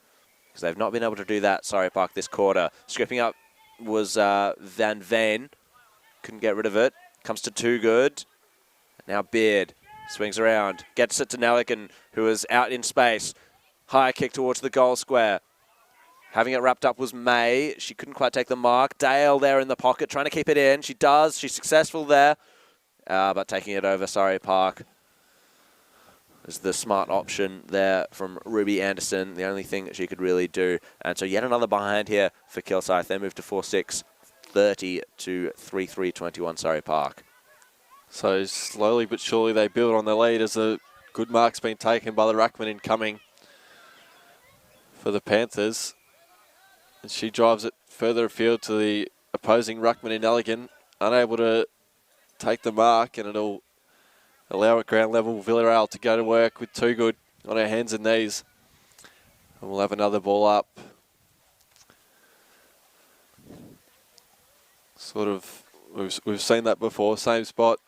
because they've not been able to do that, Surrey Park, this quarter. Stripping up was Van Veen. Couldn't get rid of it. Comes to Too Good. Now Beard swings around. Gets it to Nelligan, who is out in space. High kick towards the goal square. Having it wrapped up was May. She couldn't quite take the mark. Dale there in the pocket, trying to keep it in. She does. She's successful there. But taking it over, Surrey Park is the smart option there from Ruby Anderson, the only thing that she could really do. And so yet another behind here for Kilsyth. They move to 4-6, 30 to 3-3, 21 Surrey Park. So slowly but surely they build on the lead as a good mark's been taken by the ruckman incoming for the Panthers. And she drives it further afield to the opposing ruckman in Nelligan, unable to take the mark, and it'll allow at ground level Villarreal to go to work with Too Good on her hands and knees. And we'll have another ball up. Sort of, we've seen that before, same spot.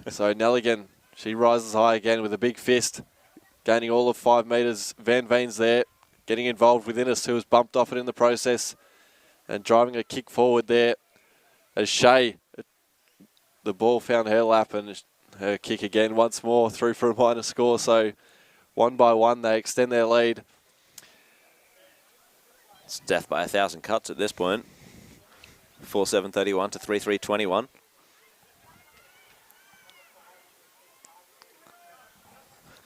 So Nelligan, she rises high again with a big fist, gaining all of 5 metres. Van Veen's there, getting involved with Innes, who was bumped off it in the process, and driving a kick forward there as Shea, the ball found her lap, and her kick again once more, through for a minor score. So 1 by 1 they extend their lead. It's death by 1,000 cuts at this point. 4-7-31 to 3-3-21.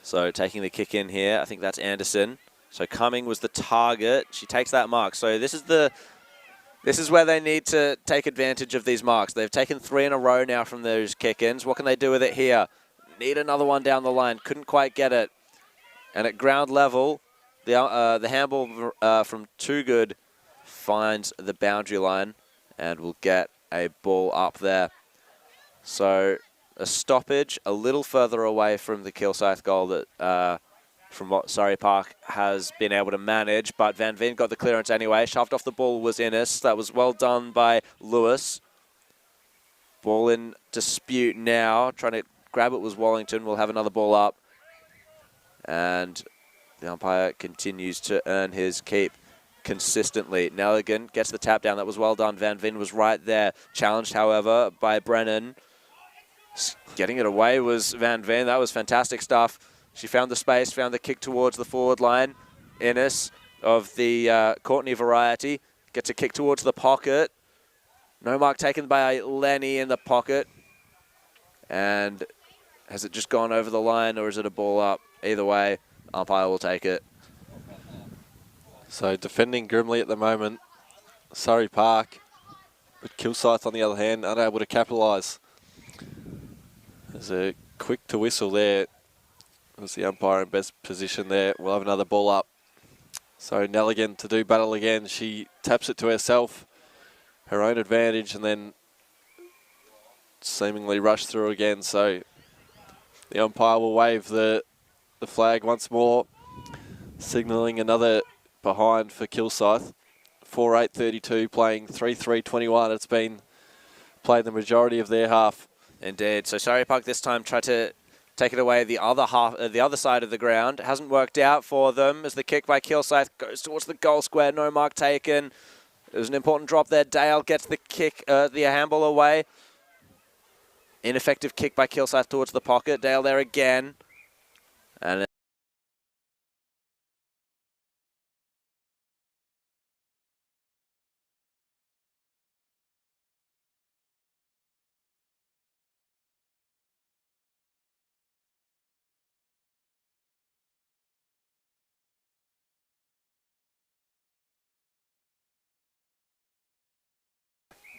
So taking the kick in here, I think that's Anderson. So Cumming was the target. She takes that mark. So this is where they need to take advantage of these marks. They've taken 3 in a row now from those kick-ins. What can they do with it here? Need another one down the line. Couldn't quite get it. And at ground level, the handball from Too Good finds the boundary line, and we'll get a ball up there. So a stoppage a little further away from the Kilsyth goal that from what Surrey Park has been able to manage, but Van Veen got the clearance anyway. Shoved off the ball was Innes. That was well done by Lewis. Ball in dispute now. Trying to grab it was Wallington. We'll have another ball up. And the umpire continues to earn his keep consistently. Nelligan gets the tap down. That was well done. Van Veen was right there. Challenged, however, by Brennan. Getting it away was Van Veen. That was fantastic stuff. She found the space, found the kick towards the forward line. Innes of the Courtney variety gets a kick towards the pocket. No mark taken by Lenny in the pocket. And has it just gone over the line or is it a ball up? Either way, umpire will take it. So defending grimly at the moment, Surrey Park, but Kilsyth on the other hand unable to capitalise. There's a quick to whistle there. Was the umpire in best position there. We'll have another ball up. So Nelligan to do battle again. She taps it to herself, her own advantage, and then seemingly rush through again. So the umpire will wave the flag once more, signalling another behind for Kilsyth. 4-8-32 playing 3-3-21. It's been played the majority of their half. Indeed. So Surrey Park this time tried to take it away the other half, the other side of the ground. Hasn't worked out for them as the kick by Kilsyth goes towards the goal square. No mark taken. It was an important drop there. Dale gets the kick, the handball away. Ineffective kick by Kilsyth towards the pocket. Dale there again. And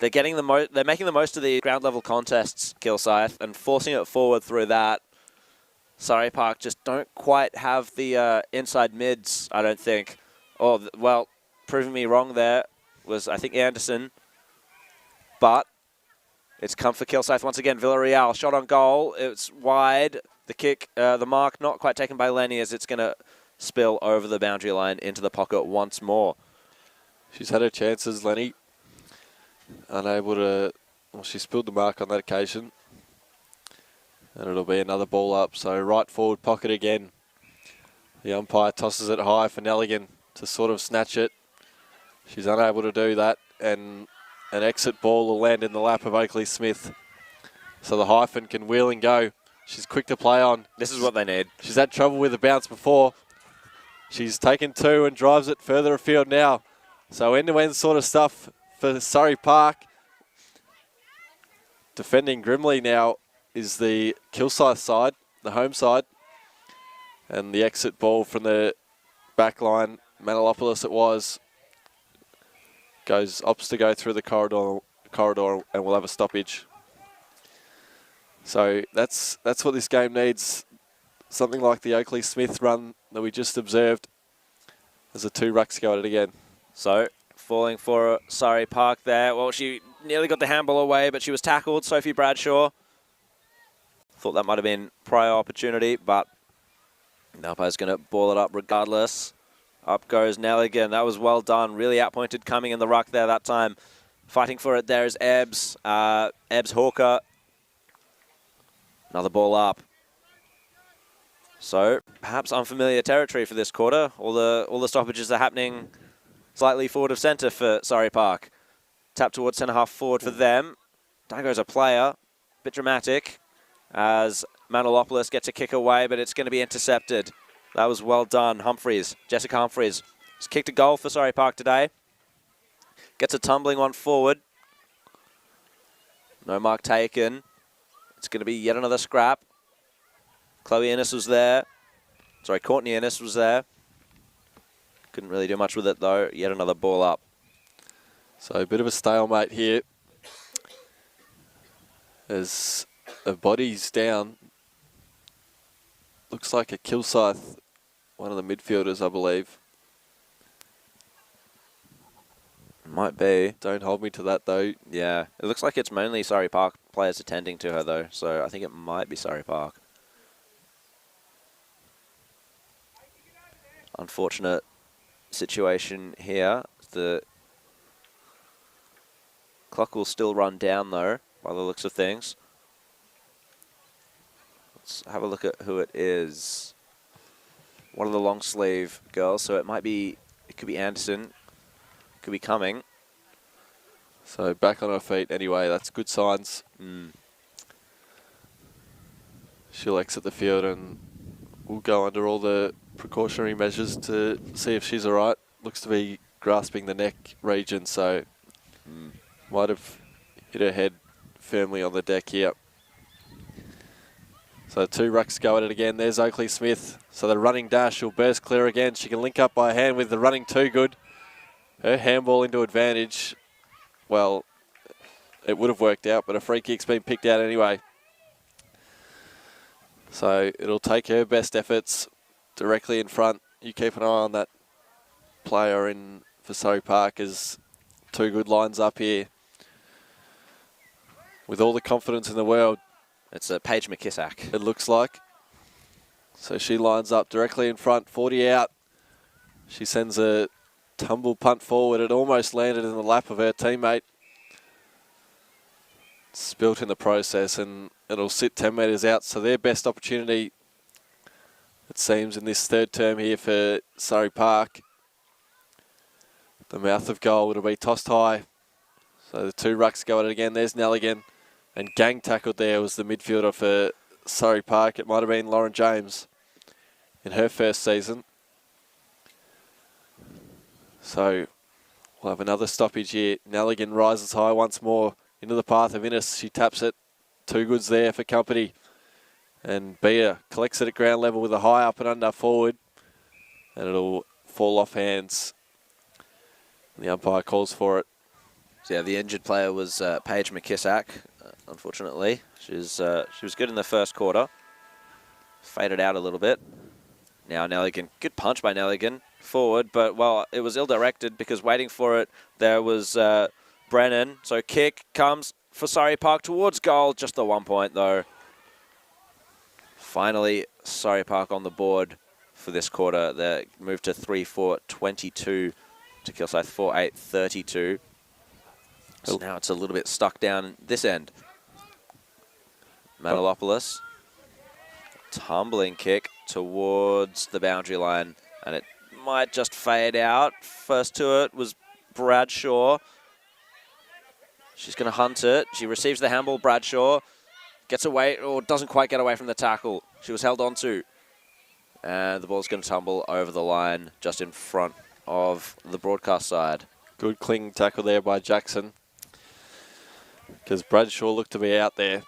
they're getting they're making the most of the ground level contests, Kilsyth, and forcing it forward through that. Surrey Park just don't quite have the inside mids, I don't think. Oh, well, proving me wrong there was, I think, Anderson. But it's come for Kilsyth once again. Villarreal, shot on goal. It's wide. The kick, the mark not quite taken by Lenny as it's going to spill over the boundary line into the pocket once more. She's had her chances, Lenny. Unable to, well, she spilled the mark on that occasion. And it'll be another ball up. So right forward pocket again. The umpire tosses it high for Nelligan to sort of snatch it. She's unable to do that. And an exit ball will land in the lap of Oakley Smith. So the hyphen can wheel and go. She's quick to play on. This is what they need. She's had trouble with the bounce before. She's taken two and drives it further afield now. So end-to-end sort of stuff for Surrey Park. Defending grimly now is the Kilsyth side, the home side. And the exit ball from the back line, Manilopoulos it was, opts to go through the corridor and we'll have a stoppage. So that's what this game needs. Something like the Oakley Smith run that we just observed as the two rucks go at it again. So falling for Surrey Park there. Well, she nearly got the handball away, but she was tackled, Sophie Bradshaw. Thought that might have been prior opportunity, but the umpire's going to ball it up regardless. Up goes Nelligan. That was well done. Really outpointed coming in the ruck there that time. Fighting for it there is Ebbs. Ebbs Hawker. Another ball up. So perhaps unfamiliar territory for this quarter. All the stoppages are happening slightly forward of centre for Surrey Park. Tap towards centre half forward for them. Down goes a player. Bit dramatic as Manilopoulos gets a kick away, but it's going to be intercepted. That was well done. Humphreys, Jessica Humphreys, has kicked a goal for Surrey Park today. Gets a tumbling one forward. No mark taken. It's going to be yet another scrap. Chloe Innes was there. Sorry, Courtney Innes was there. Couldn't really do much with it though. Yet another ball up. So a bit of a stalemate here. As the body's down. Looks like a Kilsyth, one of the midfielders, I believe. Might be. Don't hold me to that though. Yeah, it looks like it's mainly Surrey Park players attending to her though, so I think it might be Surrey Park. Unfortunate situation here. The clock will still run down though, by the looks of things. Let's have a look at who it is. One of the long sleeve girls, so it could be Anderson, could be coming. So back on her feet anyway, that's good signs. She'll exit the field and we'll go under all the precautionary measures to see if she's all right. Looks to be grasping the neck region, so might have hit her head firmly on the deck here. So 2 rucks go at it again. There's Oakley Smith. So the running dash will burst clear again. She can link up by hand with the running Too Good. Her handball into advantage. Well, it would have worked out, but a free kick's been picked out anyway. So it'll take her best efforts directly in front. You keep an eye on that player in for Surrey Park as Too Good lines up here with all the confidence in the world. It's Paige McKissack. It looks like. So she lines up directly in front, 40 out. She sends a tumble punt forward. It almost landed in the lap of her teammate. Spilt in the process and it'll sit 10 metres out. So their best opportunity, it seems, in this third term here for Surrey Park. The mouth of goal, it'll be tossed high. So the 2 rucks go at it again. There's Nelligan. And gang tackled there was the midfielder for Surrey Park. It might have been Lauren James in her first season. So we'll have another stoppage here. Nelligan rises high once more into the path of Innes. She taps it. Too Good's there for company. And Bia collects it at ground level with a high up and under forward. And it'll fall off hands. And the umpire calls for it. So yeah, the injured player was Paige McKissack. Unfortunately, she was good in the first quarter. Faded out a little bit. Now Nelligan, good punch by Nelligan forward, but well, it was ill-directed because waiting for it there was Brennan. So kick comes for Surrey Park towards goal. Just the 1 point though. Finally, Surrey Park on the board for this quarter. They moved to 3-4-22 to Kilsyth 4-8-32. So now it's a little bit stuck down this end. Manilopoulos, tumbling kick towards the boundary line, and it might just fade out. First to it was Bradshaw. She's going to hunt it. She receives the handball. Bradshaw gets away, or doesn't quite get away from the tackle. She was held onto, and the ball's going to tumble over the line just in front of the broadcast side. Good cling tackle there by Jackson, because Bradshaw looked to be out there.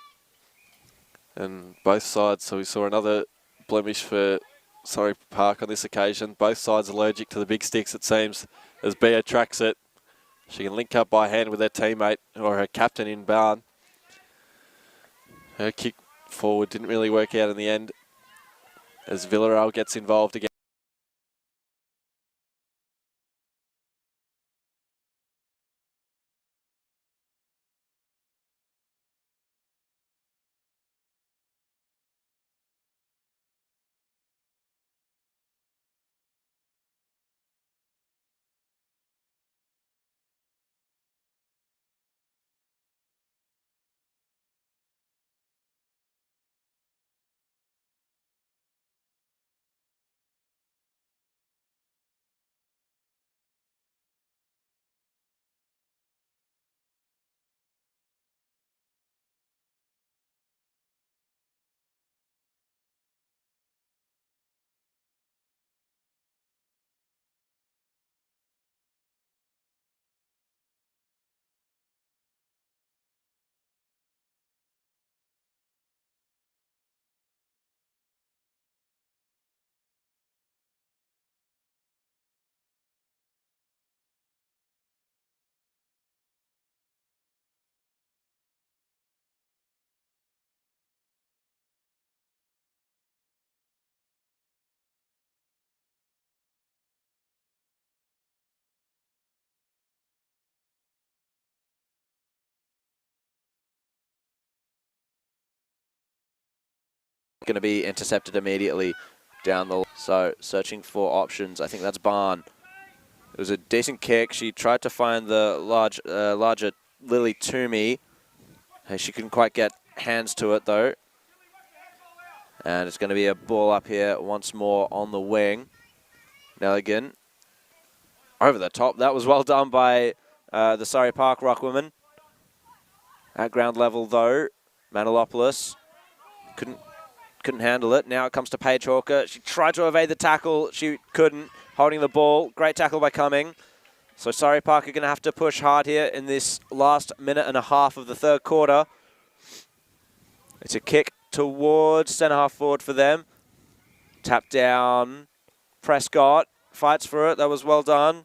And both sides, so we saw another blemish for Surrey Park on this occasion. Both sides allergic to the big sticks, it seems, as Bia tracks it. She can link up by hand with her teammate, or her captain in Barn. Her kick forward didn't really work out in the end, as Villarreal gets involved again. Going to be intercepted immediately. down the... So, searching for options. I think that's Barn. It was a decent kick. She tried to find the larger Lily Toomey. Hey, she couldn't quite get hands to it, though. And it's going to be a ball up here once more on the wing. Nelligan over the top. That was well done by the Surrey Park Rockwomen. At ground level, though, Manilopoulos couldn't handle it. Now it comes to Paige Hawker. She tried to evade the tackle. She couldn't. Holding the ball. Great tackle by Cumming. So Surrey Park are going to have to push hard here in this last minute and a half of the third quarter. It's a kick towards centre-half forward for them. Tap down. Prescott fights for it. That was well done.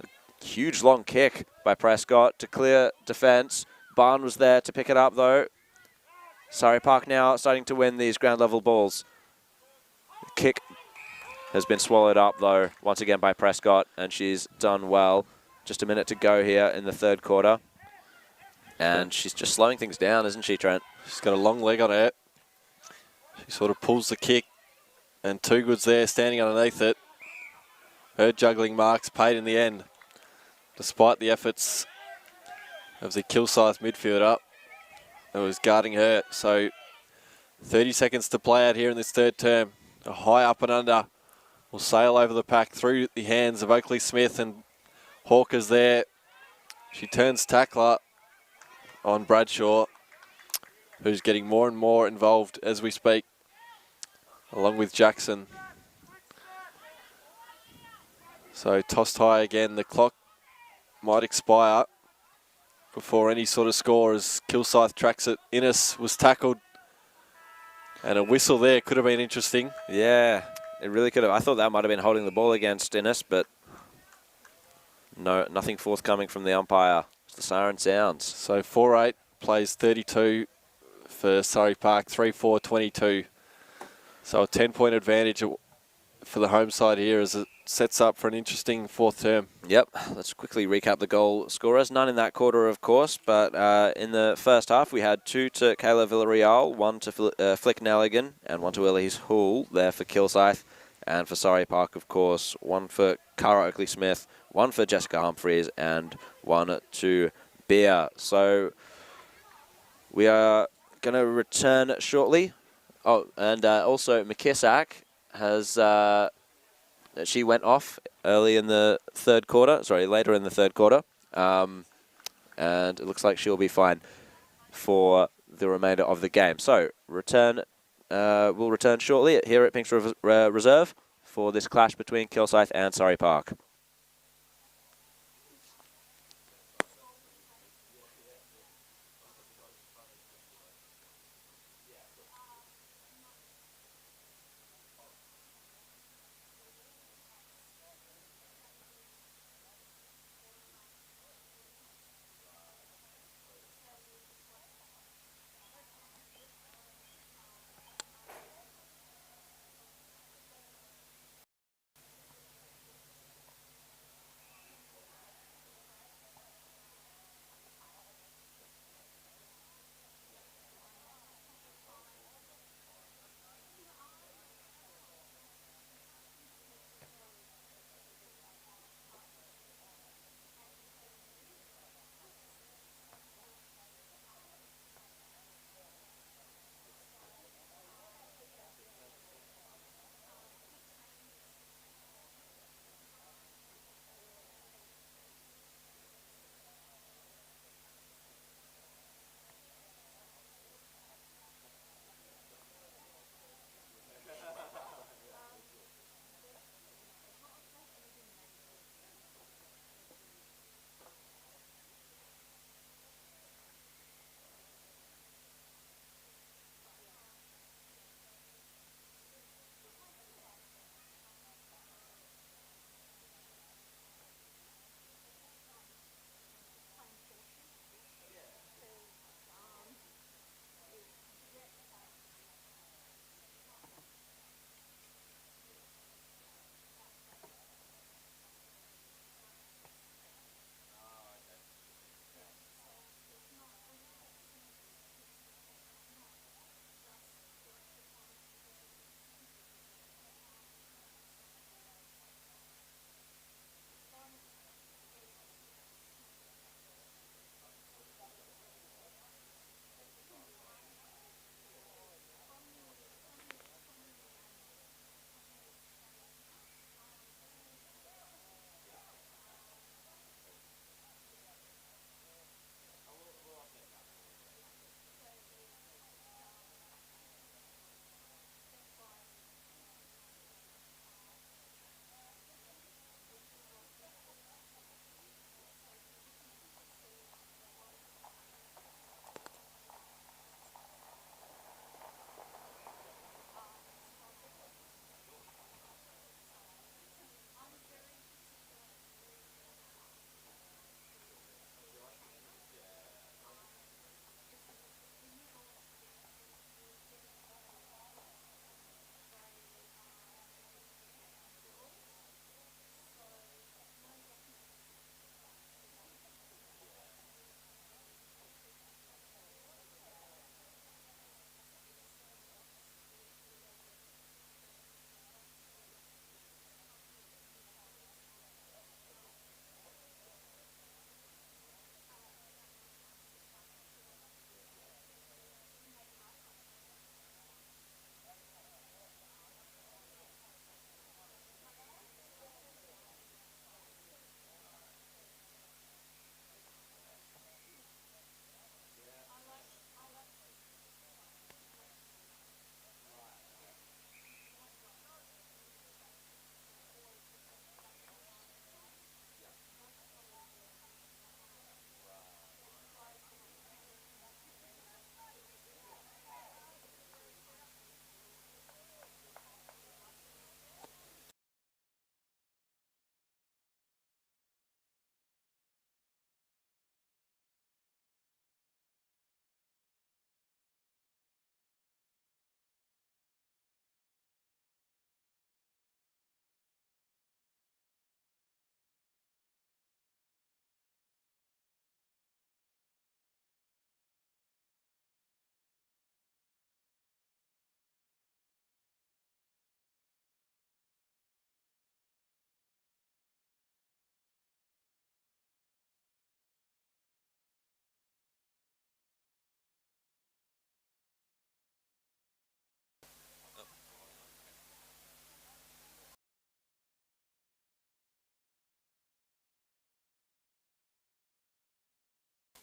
A huge long kick by Prescott to clear defence. Barn was there to pick it up, though. Surrey Park now starting to win these ground level balls. The kick has been swallowed up, though, once again by Prescott, and she's done well. Just a minute to go here in the third quarter. And she's just slowing things down, isn't she, Trent? She's got a long leg on her. She sort of pulls the kick, and Too Good's there standing underneath it. Her juggling marks paid in the end, despite the efforts of the Kilsyth midfielder who was guarding her. So 30 seconds to play out here in this third term. A high up and under will sail over the pack through the hands of Oakley Smith, and Hawker's there. She turns tackler on Bradshaw, who's getting more and more involved as we speak, along with Jackson. So tossed high again. The clock might expire before any sort of score as Kilsyth tracks it. Innes was tackled, and a whistle there could have been interesting. Yeah, it really could have. I thought that might have been holding the ball against Innes, but no, nothing forthcoming from the umpire. The siren sounds. So 4-8 plays 32 for Surrey Park, 3-4-22. So a 10-point advantage for the home side here as it sets up for an interesting fourth term. Yep, let's quickly recap the goal scorers. None in that quarter, of course, but in the first half we had 2 to Kayla Villarreal, 1 to Flick Nelligan, and 1 to Elise Hoole there for Kilsyth. And for Surrey Park, of course, 1 for Cara Oakley-Smith, 1 for Jessica Humphreys, and 1 to Beer. So we are going to return shortly. Oh, and also McKissack has... she went off early in the third quarter, later in the third quarter. And it looks like she'll be fine for the remainder of the game. So, we'll return shortly here at Pinks Reserve for this clash between Kilsyth and Surrey Park.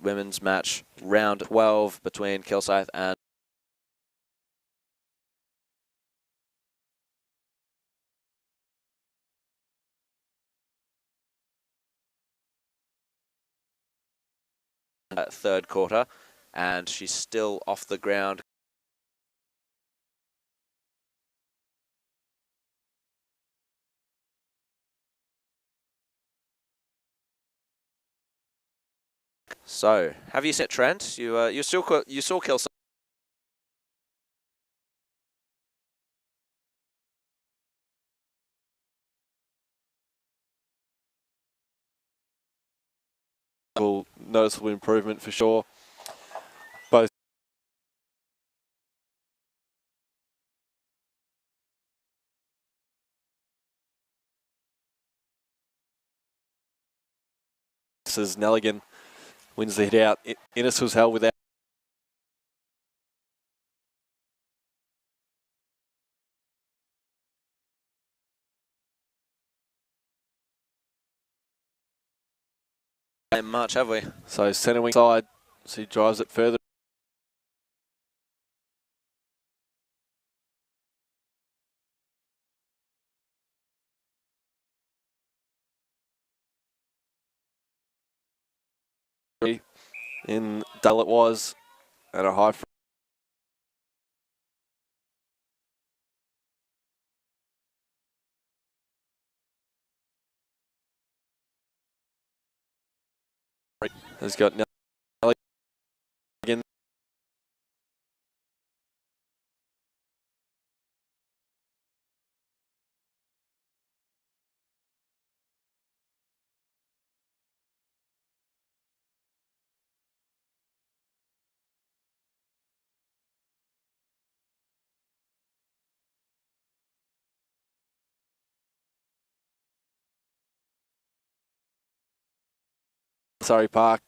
women's match, round 12 between Kilsyth and third quarter, and she's still off the ground. So, have you seen Trent? You saw Kilsyth. Noticeable improvement for sure. Both as Nelligan wins the hit out. Innes was held without Much, have we? so centre wing side. So he drives it further. In Dull it was at a high. Has got Nelligan. Surrey Park.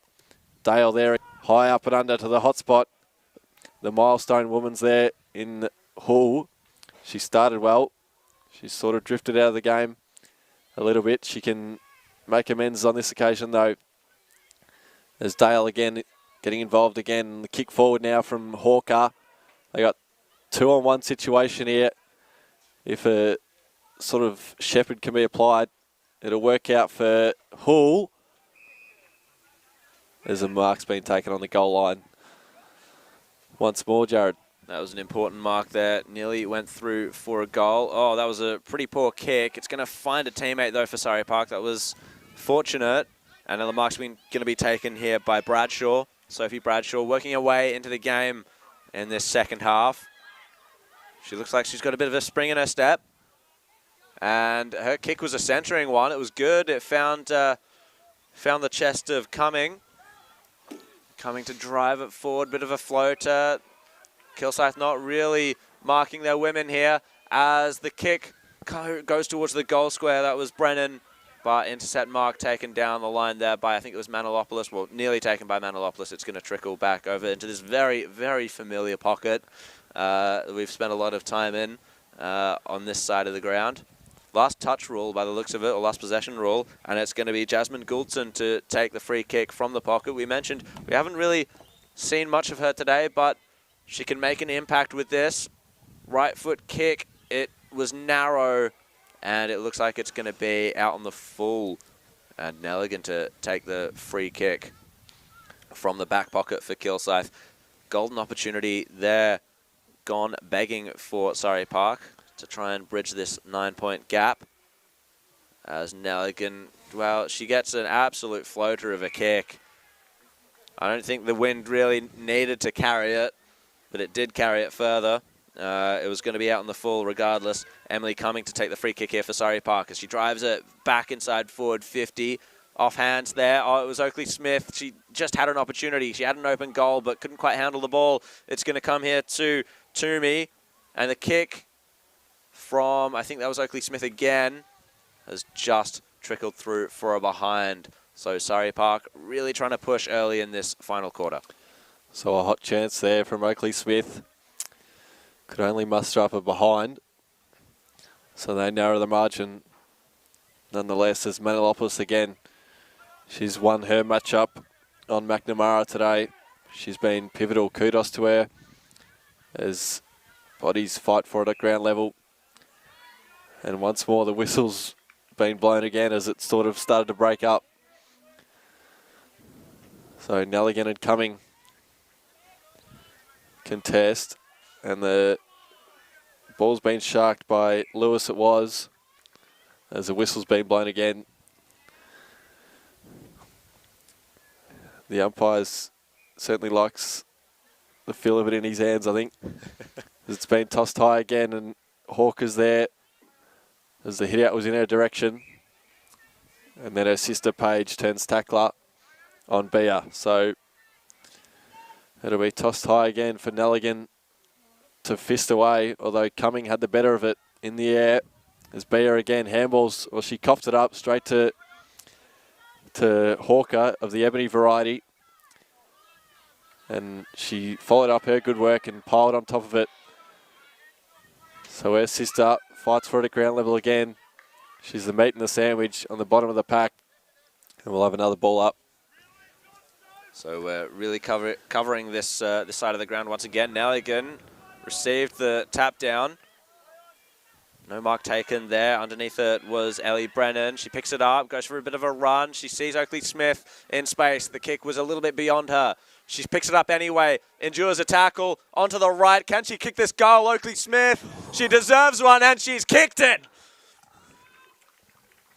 Dale there, high up and under to the hot spot. The milestone woman's there in Hull. She started well. She's sort of drifted out of the game a little bit. She can make amends on this occasion though. As Dale again getting involved again. The kick forward now from Hawker. They got 2-on-1 situation here. If a sort of shepherd can be applied, it'll work out for Hull. There's a mark's been taken on the goal line. Once more, Jared. That was an important mark there. Nearly went through for a goal. Oh, that was a pretty poor kick. It's going to find a teammate, though, for Surrey Park. That was fortunate. And the mark's going to be taken here by Bradshaw. Sophie Bradshaw working her way into the game in this second half. She looks like she's got a bit of a spring in her step. And her kick was a centering one. It was good. It found the chest of Cumming to drive it forward. Bit of a floater. Kilsyth not really marking their women here as the kick goes towards the goal square. That was Brennan, but intercept mark taken down the line there by, I think it was Manilopoulos. Well, nearly taken by Manilopoulos. It's going to trickle back over into this very, very familiar pocket. We've spent a lot of time in on this side of the ground. Last touch rule by the looks of it, or last possession rule, and it's going to be Jasmine Gouldson to take the free kick from the pocket. We mentioned we haven't really seen much of her today, but she can make an impact with this. Right foot kick, it was narrow, and it looks like it's going to be out on the full. And Nelligan to take the free kick from the back pocket for Kilsyth. Golden opportunity there, gone begging for Surrey Park to try and bridge this 9-point gap. As Nelligan, well, she gets an absolute floater of a kick. I don't think the wind really needed to carry it, but it did carry it further. It was going to be out on the full regardless. Emily Cumming to take the free kick here for Surrey Park as she drives it back inside forward 50. Off hands there. Oh, it was Oakley Smith. She just had an opportunity. She had an open goal but couldn't quite handle the ball. It's going to come here to Toomey. And the kick from, I think that was Oakley Smith again, has just trickled through for a behind. So Surrey Park really trying to push early in this final quarter. So a hot chance there from Oakley Smith. Could only muster up a behind. So they narrow the margin. Nonetheless, as Manilopoulos again, she's won her matchup on McNamara today. She's been pivotal. Kudos to her as bodies fight for it at ground level. And once more, the whistle's been blown again as it sort of started to break up. So Nelligan and Cumming contest, and the ball's been sharked by Lewis, it was, as the whistle's been blown again. The umpires certainly likes the feel of it in his hands, I think. It's been tossed high again, and Hawker's there as the hit out was in her direction. And then her sister Paige turns tackler on Bia. So it'll be tossed high again for Nelligan to fist away, although Cumming had the better of it in the air. As Bia again handballs, well, she coughed it up straight to Hawker of the ebony variety. And she followed up her good work and piled on top of it. So her sister fights for it at ground level again. She's the meat in the sandwich on the bottom of the pack. And we'll have another ball up. So we're really covering this this side of the ground once again. Nelligan received the tap down. No mark taken there. Underneath it was Ellie Brennan. She picks it up, goes for a bit of a run. She sees Oakley Smith in space. The kick was a little bit beyond her. She picks it up anyway, endures a tackle, onto the right. Can she kick this goal, Oakley Smith? She deserves one, and she's kicked it.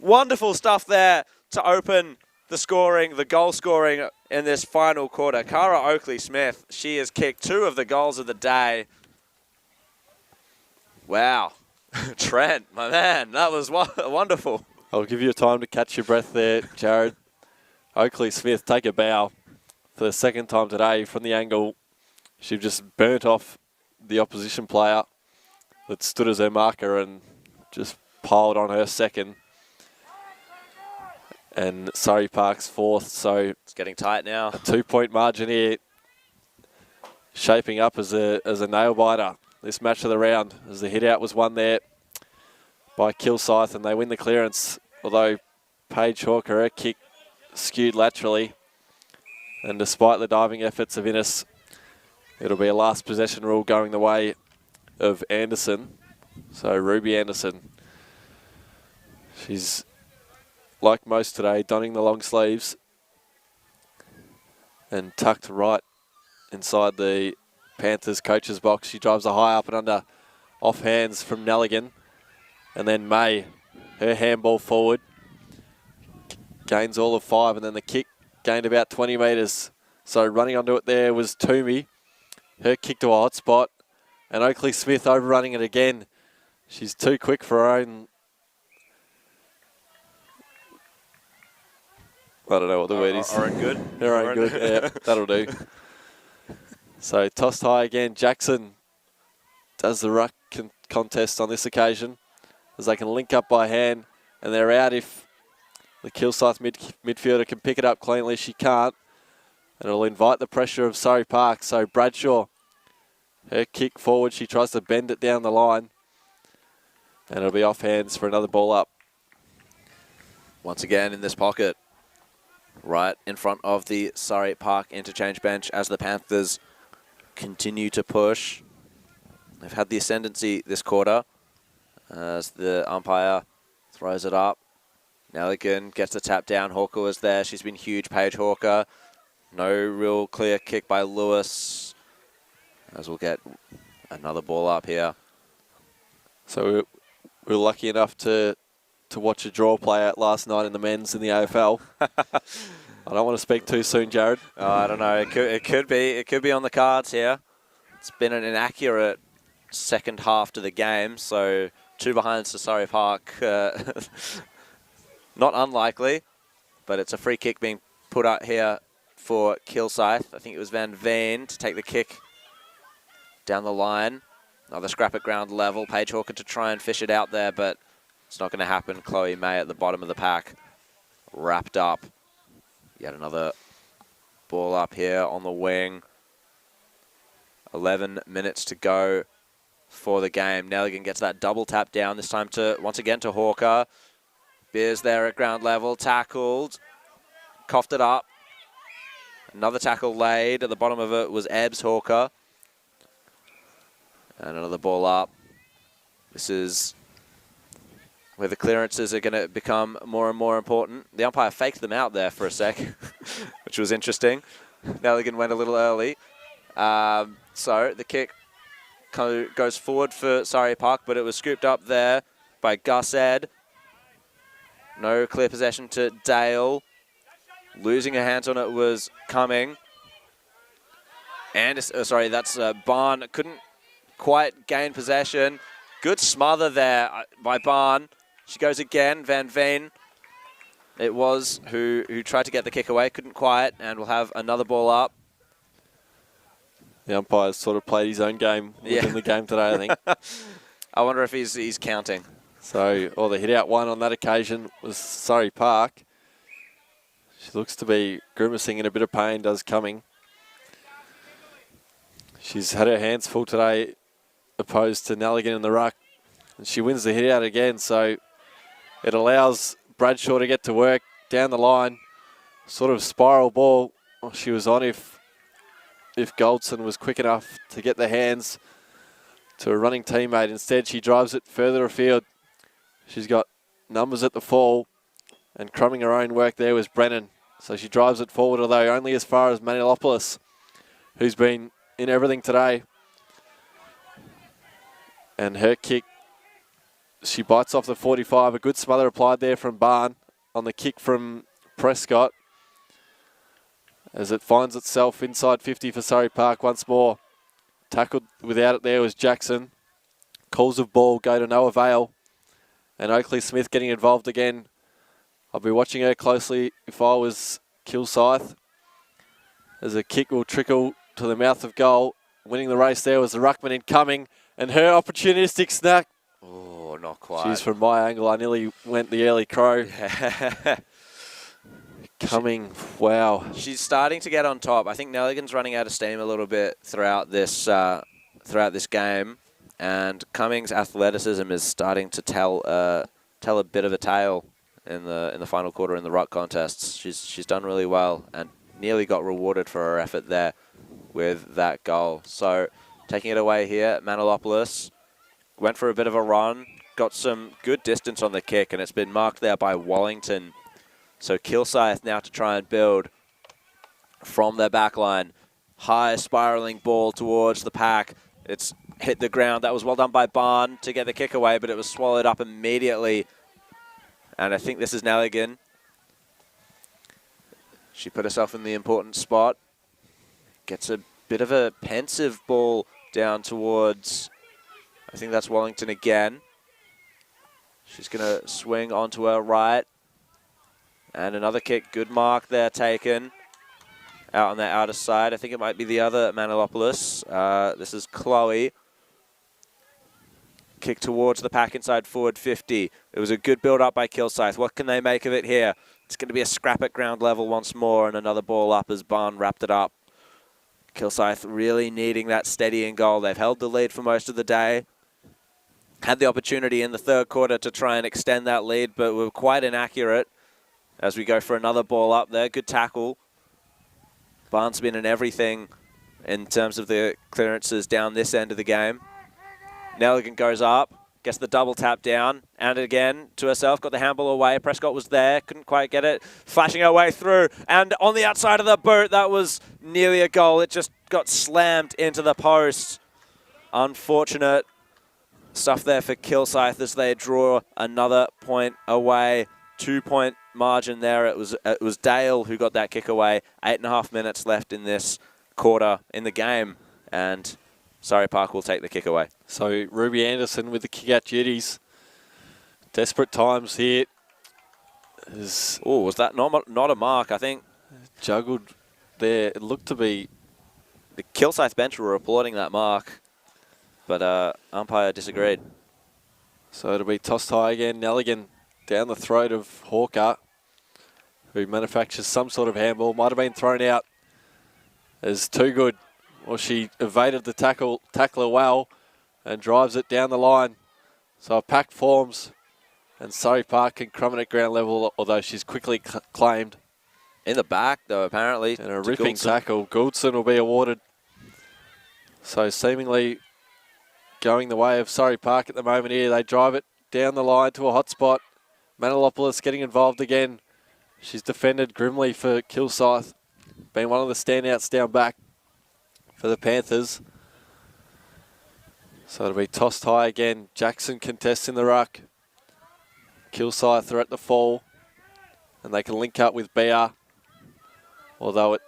Wonderful stuff there to open the scoring, the goal scoring in this final quarter. Cara Oakley Smith, she has kicked 2 of the goals of the day. Wow. Trent, my man, that was wonderful. I'll give you time to catch your breath there, Jared. Oakley Smith, take a bow for the second time today from the angle. She just burnt off the opposition player that stood as her marker and just piled on her second. And Surrey Park's fourth, so it's getting tight now. A 2-point margin here, shaping up as a nail biter. This match of the round, as the hit out was won there by Kilsyth, and they win the clearance. Although Paige Hawker, her kick skewed laterally, and despite the diving efforts of Innes, it'll be a last possession rule going the way of Anderson. So Ruby Anderson, she's like most today, donning the long sleeves and tucked right inside the Panthers coach's box. She drives a high up and under off hands from Nelligan, and then May, her handball forward, gains all of 5, and then the kick gained about 20 metres. So running onto it there was Toomey, her kick to a hot spot, and Oakley Smith overrunning it again. She's too quick for her own. I don't know what the word is. Her own good. Her own good, yeah, that'll do. So tossed high again. Jackson does the ruck contest on this occasion, as they can link up by hand, and they're out if the Kilsyth midfielder can pick it up cleanly. She can't, and it'll invite the pressure of Surrey Park. So Bradshaw, her kick forward, she tries to bend it down the line, and it'll be off hands for another ball up. Once again in this pocket, right in front of the Surrey Park interchange bench as the Panthers continue to push. They've had the ascendancy this quarter as the umpire throws it up. Nelligan gets the tap down. Hawker was there. She's been huge, Paige Hawker. No real clear kick by Lewis, as we'll get another ball up here. So we were lucky enough to watch a draw play out last night in the men's in the AFL. I don't want to speak too soon, Jared. Oh, I don't know. It could be on the cards here. It's been an inaccurate second half to the game, so 2 behinds to Surrey Park. Not unlikely, but it's a free kick being put out here for Kilsyth. I think it was Van Veen to take the kick down the line. Another scrap at ground level. Paige Hawker to try and fish it out there, but it's not going to happen. Chloe May at the bottom of the pack, wrapped up. Yet another ball up here on the wing. 11 minutes to go for the game. Nelligan gets that double tap down, this time to once again to Hawker. Beers there at ground level, tackled, coughed it up. Another tackle laid. At the bottom of it was Ebbs Hawker. And another ball up. This is where the clearances are going to become more and more important. The umpire faked them out there for a sec, which was interesting. Nelligan went a little early. So the kick goes forward for Surrey Park, but it was scooped up there by Gus Ed. No clear possession to Dale. Losing her hands on it was Cumming. And, sorry, that's Barn. Couldn't quite gain possession. Good smother there by Barn. She goes again, Van Veen. It was who tried to get the kick away, couldn't quite, and will have another ball up. The umpire's sort of played his own game within the game today, I think. I wonder if he's counting. So, the hit out one on that occasion was Surrey Park. She looks to be grimacing in a bit of pain, does Cumming. She's had her hands full today, opposed to Nelligan in the ruck. And she wins the hit out again, so it allows Bradshaw to get to work down the line. Sort of spiral ball she was on if Goldson was quick enough to get the hands to a running teammate. Instead, she drives it further afield. She's got numbers at the fall, and crumbing her own work there was Brennan. So she drives it forward, although only as far as Manilopolis, who's been in everything today. And her kick, she bites off the 45. A good smother applied there from Barn on the kick from Prescott, as it finds itself inside 50 for Surrey Park once more. Tackled without it there was Jackson. Calls of ball go to no avail. And Oakley Smith getting involved again. I'll be watching her closely if I was Kilsyth, as a kick will trickle to the mouth of goal. Winning the race there was the ruckman incoming, and her opportunistic snack. Oh, not quite. Jeez, from my angle, I nearly went the early crow. Cumming, wow. She's starting to get on top. I think Nelligan's running out of steam a little bit throughout this game, and Cumming's athleticism is starting to tell a bit of a tale in the final quarter in the ruck contests. She's done really well and nearly got rewarded for her effort there with that goal. So taking it away here, Manilopolis went for a bit of a run, got some good distance on the kick, and it's been marked there by Wallington. So Kilsyth now to try and build from their back line. High spiraling ball towards the pack. It's hit the ground. That was well done by Barn to get the kick away, but it was swallowed up immediately. And I think this is Nelligan. She put herself in the important spot. Gets a bit of a pensive ball down towards, I think that's Wallington again. She's going to swing onto her right. And another kick, good mark there taken. Out on the outer side. I think it might be the other Manilopolis. This is Chloe. Kick towards the pack inside forward 50. It was a good build-up by Kilsyth. What can they make of it here? It's going to be a scrap at ground level once more, and another ball up as Barn wrapped it up. Kilsyth really needing that steadying goal. They've held the lead for most of the day. Had the opportunity in the third quarter to try and extend that lead, but were quite inaccurate as we go for another ball up there. Good tackle. Barnes been in everything in terms of the clearances down this end of the game. Nelligan goes up, gets the double tap down, and again to herself, got the handball away. Prescott was there, couldn't quite get it. Flashing her way through, and on the outside of the boot, that was nearly a goal. It just got slammed into the post. Unfortunate stuff there for Kilsyth as they draw another point away. 2-point margin there. It was Dale who got that kick away. 8.5 minutes left in this quarter in the game, and Surrey Park will take the kick away. So Ruby Anderson with the kick-out duties. Desperate times here. Oh, was that not a mark, I think? Juggled there. It looked to be... The Kilsyth bench were applauding that mark, but umpire disagreed. So it'll be tossed high again. Nelligan down the throat of Hawker, who manufactures some sort of handball. Might have been thrown out as too good. Well, she evaded the tackler well and drives it down the line. So a pack forms, and Surrey Park can crumb it at ground level, although she's quickly claimed. In the back, though, apparently. And a to ripping Gouldson. tackle. Gouldson will be awarded. So seemingly going the way of Surrey Park at the moment here. They drive it down the line to a hot spot. Manilopoulos getting involved again. She's defended grimly for Kilsyth. Been one of the standouts down back for the Panthers. So it'll be tossed high again. Jackson contests in the ruck. Kilsyth are at the fall. And they can link up with BR. Although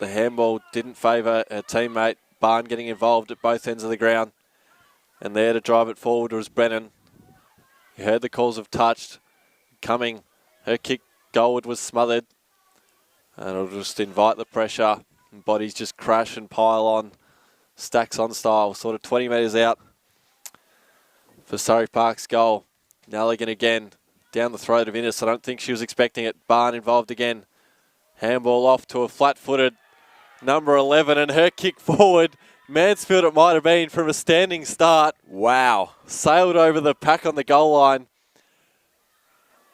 the handball didn't favour her teammate. Barn getting involved at both ends of the ground. And there to drive it forward was Brennan. You heard the calls of touched. Coming. Her kick goalward was smothered. And it'll just invite the pressure. And bodies just crash and pile on. Stacks on style. Sort of 20 metres out for Surrey Park's goal. Nalligan again. Down the throat of Innes. I don't think she was expecting it. Barn involved again. Handball off to a flat-footed number 11. And her kick forward. Mansfield it might have been from a standing start. Wow. Sailed over the pack on the goal line.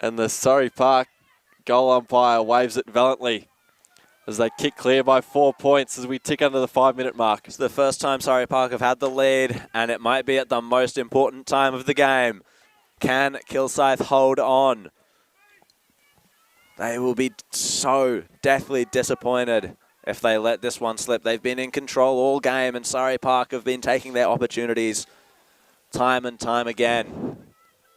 And the Surrey Park goal umpire waves it valiantly as they kick clear by 4 points as we tick under the 5-minute mark. It's the first time Surrey Park have had the lead, and it might be at the most important time of the game. Can Kilsyth hold on? They will be so deathly disappointed if they let this one slip. They've been in control all game, and Surrey Park have been taking their opportunities time and time again.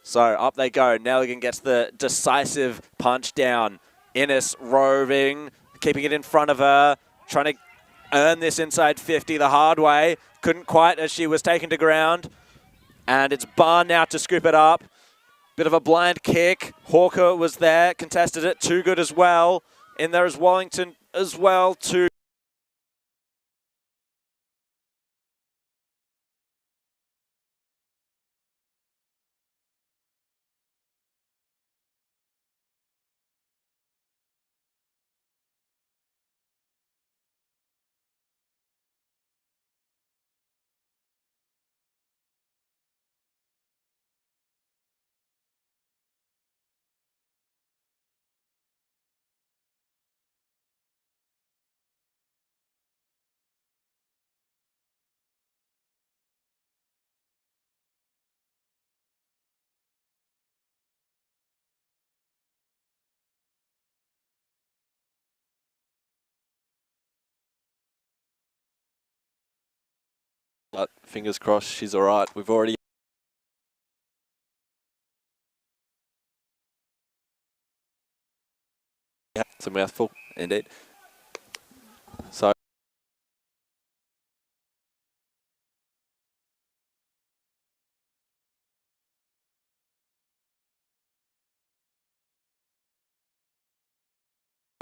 So up they go. Nelligan gets the decisive punch down. Innes roving, keeping it in front of her, trying to earn this inside 50 the hard way. Couldn't quite as she was taken to ground. And it's Barn now to scoop it up. Bit of a blind kick. Hawker was there, contested it. Too good as well. In there is Wellington as well to But fingers crossed she's all right. We've already... It's a mouthful. indeed. So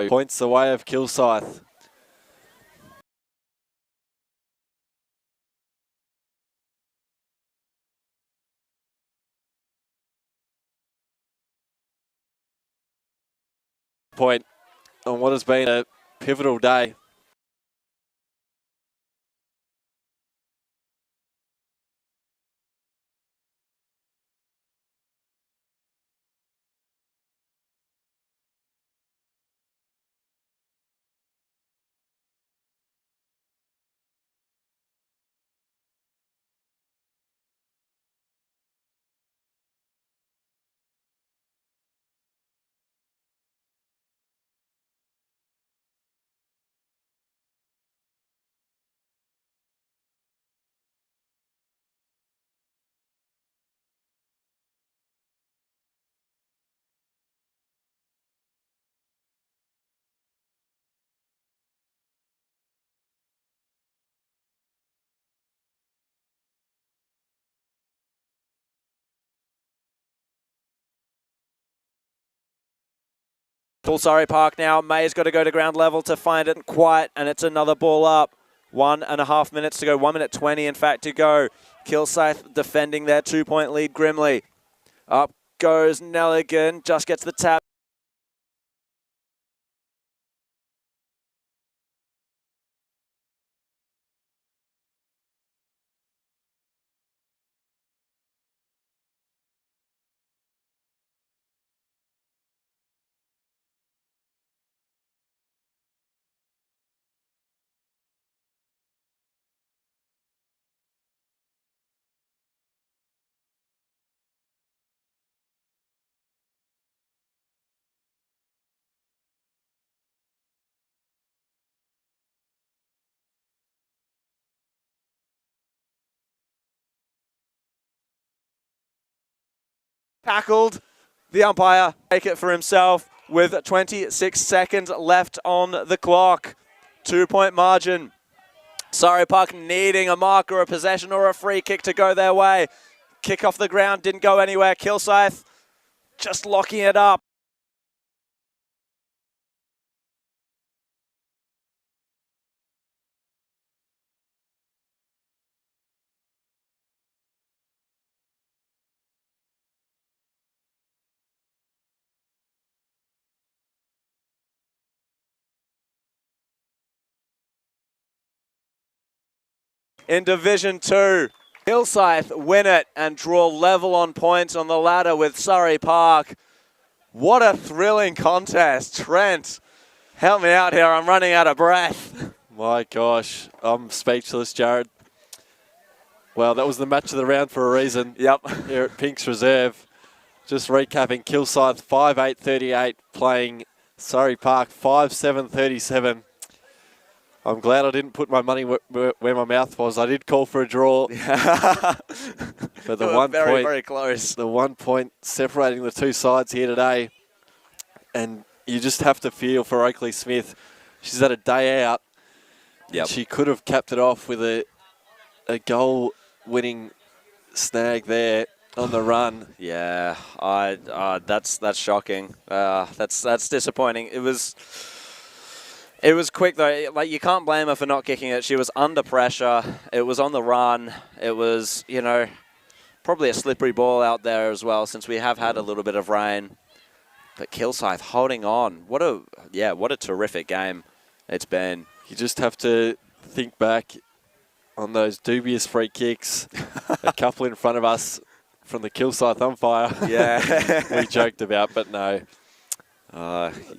points away of Kilsyth. Point on what has been a pivotal day. Full Surrey Park now. May's got to go to ground level to find it quite, and it's another ball up. 1.5 minutes to go. 1 minute 20, in fact, to go. Kilsyth defending their 2-point lead grimly. Up goes Nelligan. Just gets the tap. tackled. The umpire take it for himself with 26 seconds left on the clock. 2-point margin. Surrey Park needing a mark or a possession or a free kick to go their way. Kick off the ground, didn't go anywhere. Kilsyth just locking it up. In Division 2, Kilsyth win it and draw level on points on the ladder with Surrey Park. What a thrilling contest. Trent, help me out here. I'm running out of breath. My gosh, I'm speechless, Jared. Well, that was the match of the round for a reason. Yep. Here at Pink's Reserve. Just recapping, Kilsyth 5-8-38, playing Surrey Park 5-7-37. I'm glad I didn't put my money where my mouth was. I did call for a draw. But the very close. The 1 point separating the two sides here today. And you just have to feel for Oakley Smith. She's had a day out. Yep. She could have capped it off with a goal-winning snag there on the run. Yeah, that's shocking. That's disappointing. It was quick though. Like, you can't blame her for not kicking it. She was under pressure. It was on the run. It was, you know, probably a slippery ball out there as well, since we have had a little bit of rain. But Kilsyth holding on. What a terrific game it's been. You just have to think back on those dubious free kicks. A couple in front of us from the Kilsyth umpire. Yeah. We joked about, but no.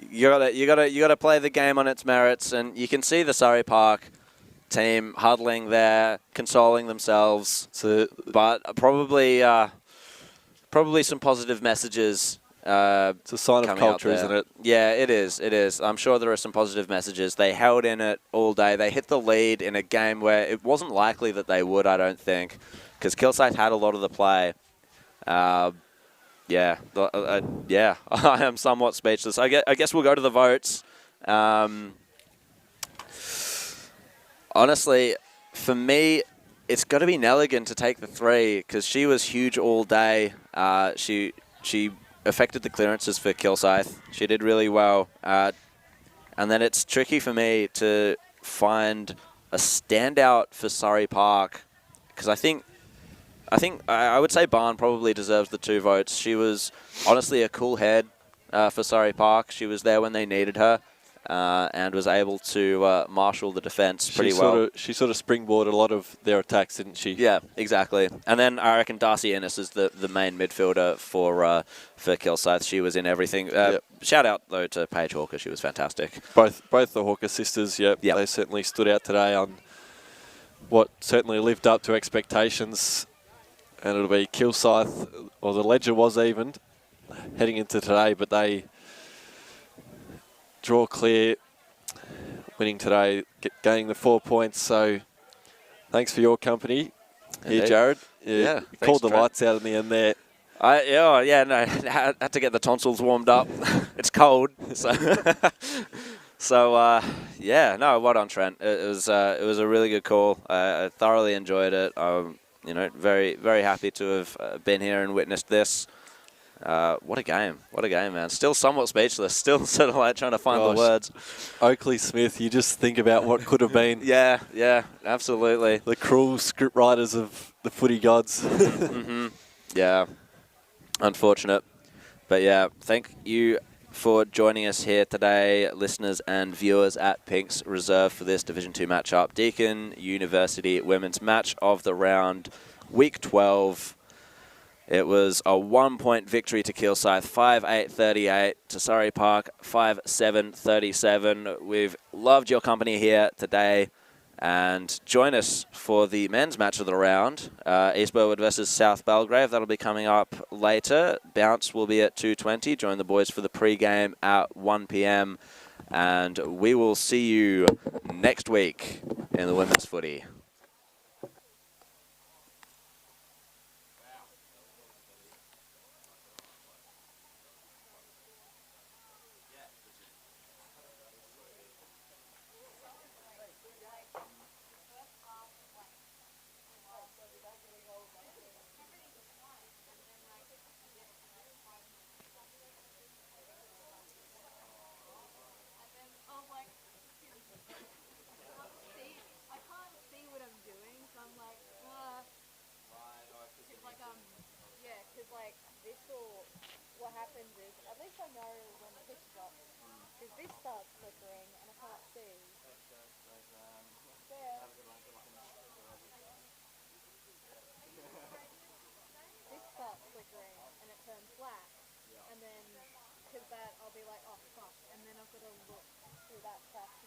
You gotta play the game on its merits, and you can see the Surrey Park team huddling there, consoling themselves. But probably some positive messages. It's a sign of culture, isn't it? Yeah, it is. It is. I'm sure there are some positive messages. They held in it all day. They hit the lead in a game where it wasn't likely that they would, I don't think, because Kilsyth had a lot of the play. Yeah, I am somewhat speechless. I guess we'll go to the votes. Honestly, for me, it's got to be Nelligan to take the 3, because she was huge all day. She affected the clearances for Kilsyth. She did really well. And then it's tricky for me to find a standout for Surrey Park, because I think I would say Barn probably deserves the 2 votes. She was honestly a cool head for Surrey Park. She was there when they needed her and was able to marshal the defence pretty well. She sort of springboarded a lot of their attacks, didn't she? Yeah, exactly. And then I reckon Darcy Ennis is the main midfielder for Kilsyth. She was in everything. Yep. Shout out, though, to Paige Hawker. She was fantastic. Both the Hawker sisters, yep. They certainly stood out today on what certainly lived up to expectations. And it'll be Kilsyth, or the ledger was evened heading into today, but they draw clear, winning today, gaining the 4 points. So thanks for your company here, Jared. You called the lights out in the end there. No, had to get the tonsils warmed up. It's cold, so well done, Trent. It was a really good call. I thoroughly enjoyed it. You know, very, very happy to have been here and witnessed this. What a game, man. Still somewhat speechless. Still sort of like trying to find the words. Oakley Smith, you just think about what could have been. Yeah, absolutely. The cruel script writers of the footy gods. Yeah, unfortunate. But yeah, thank you for joining us here today, listeners and viewers at Pink's Reserve, for this Division 2 matchup. Deakin University Women's Match of the Round, Week 12. It was a 1 point victory to Kilsyth, 5-8-38 to Surrey Park, 5-7-37. We've loved your company here today. And join us for the men's match of the round, East Burwood versus South Belgrave. That'll be coming up later. Bounce will be at 2:20. Join the boys for the pre-game at 1 p.m. And we will see you next week in the women's footy. wanted to look through that track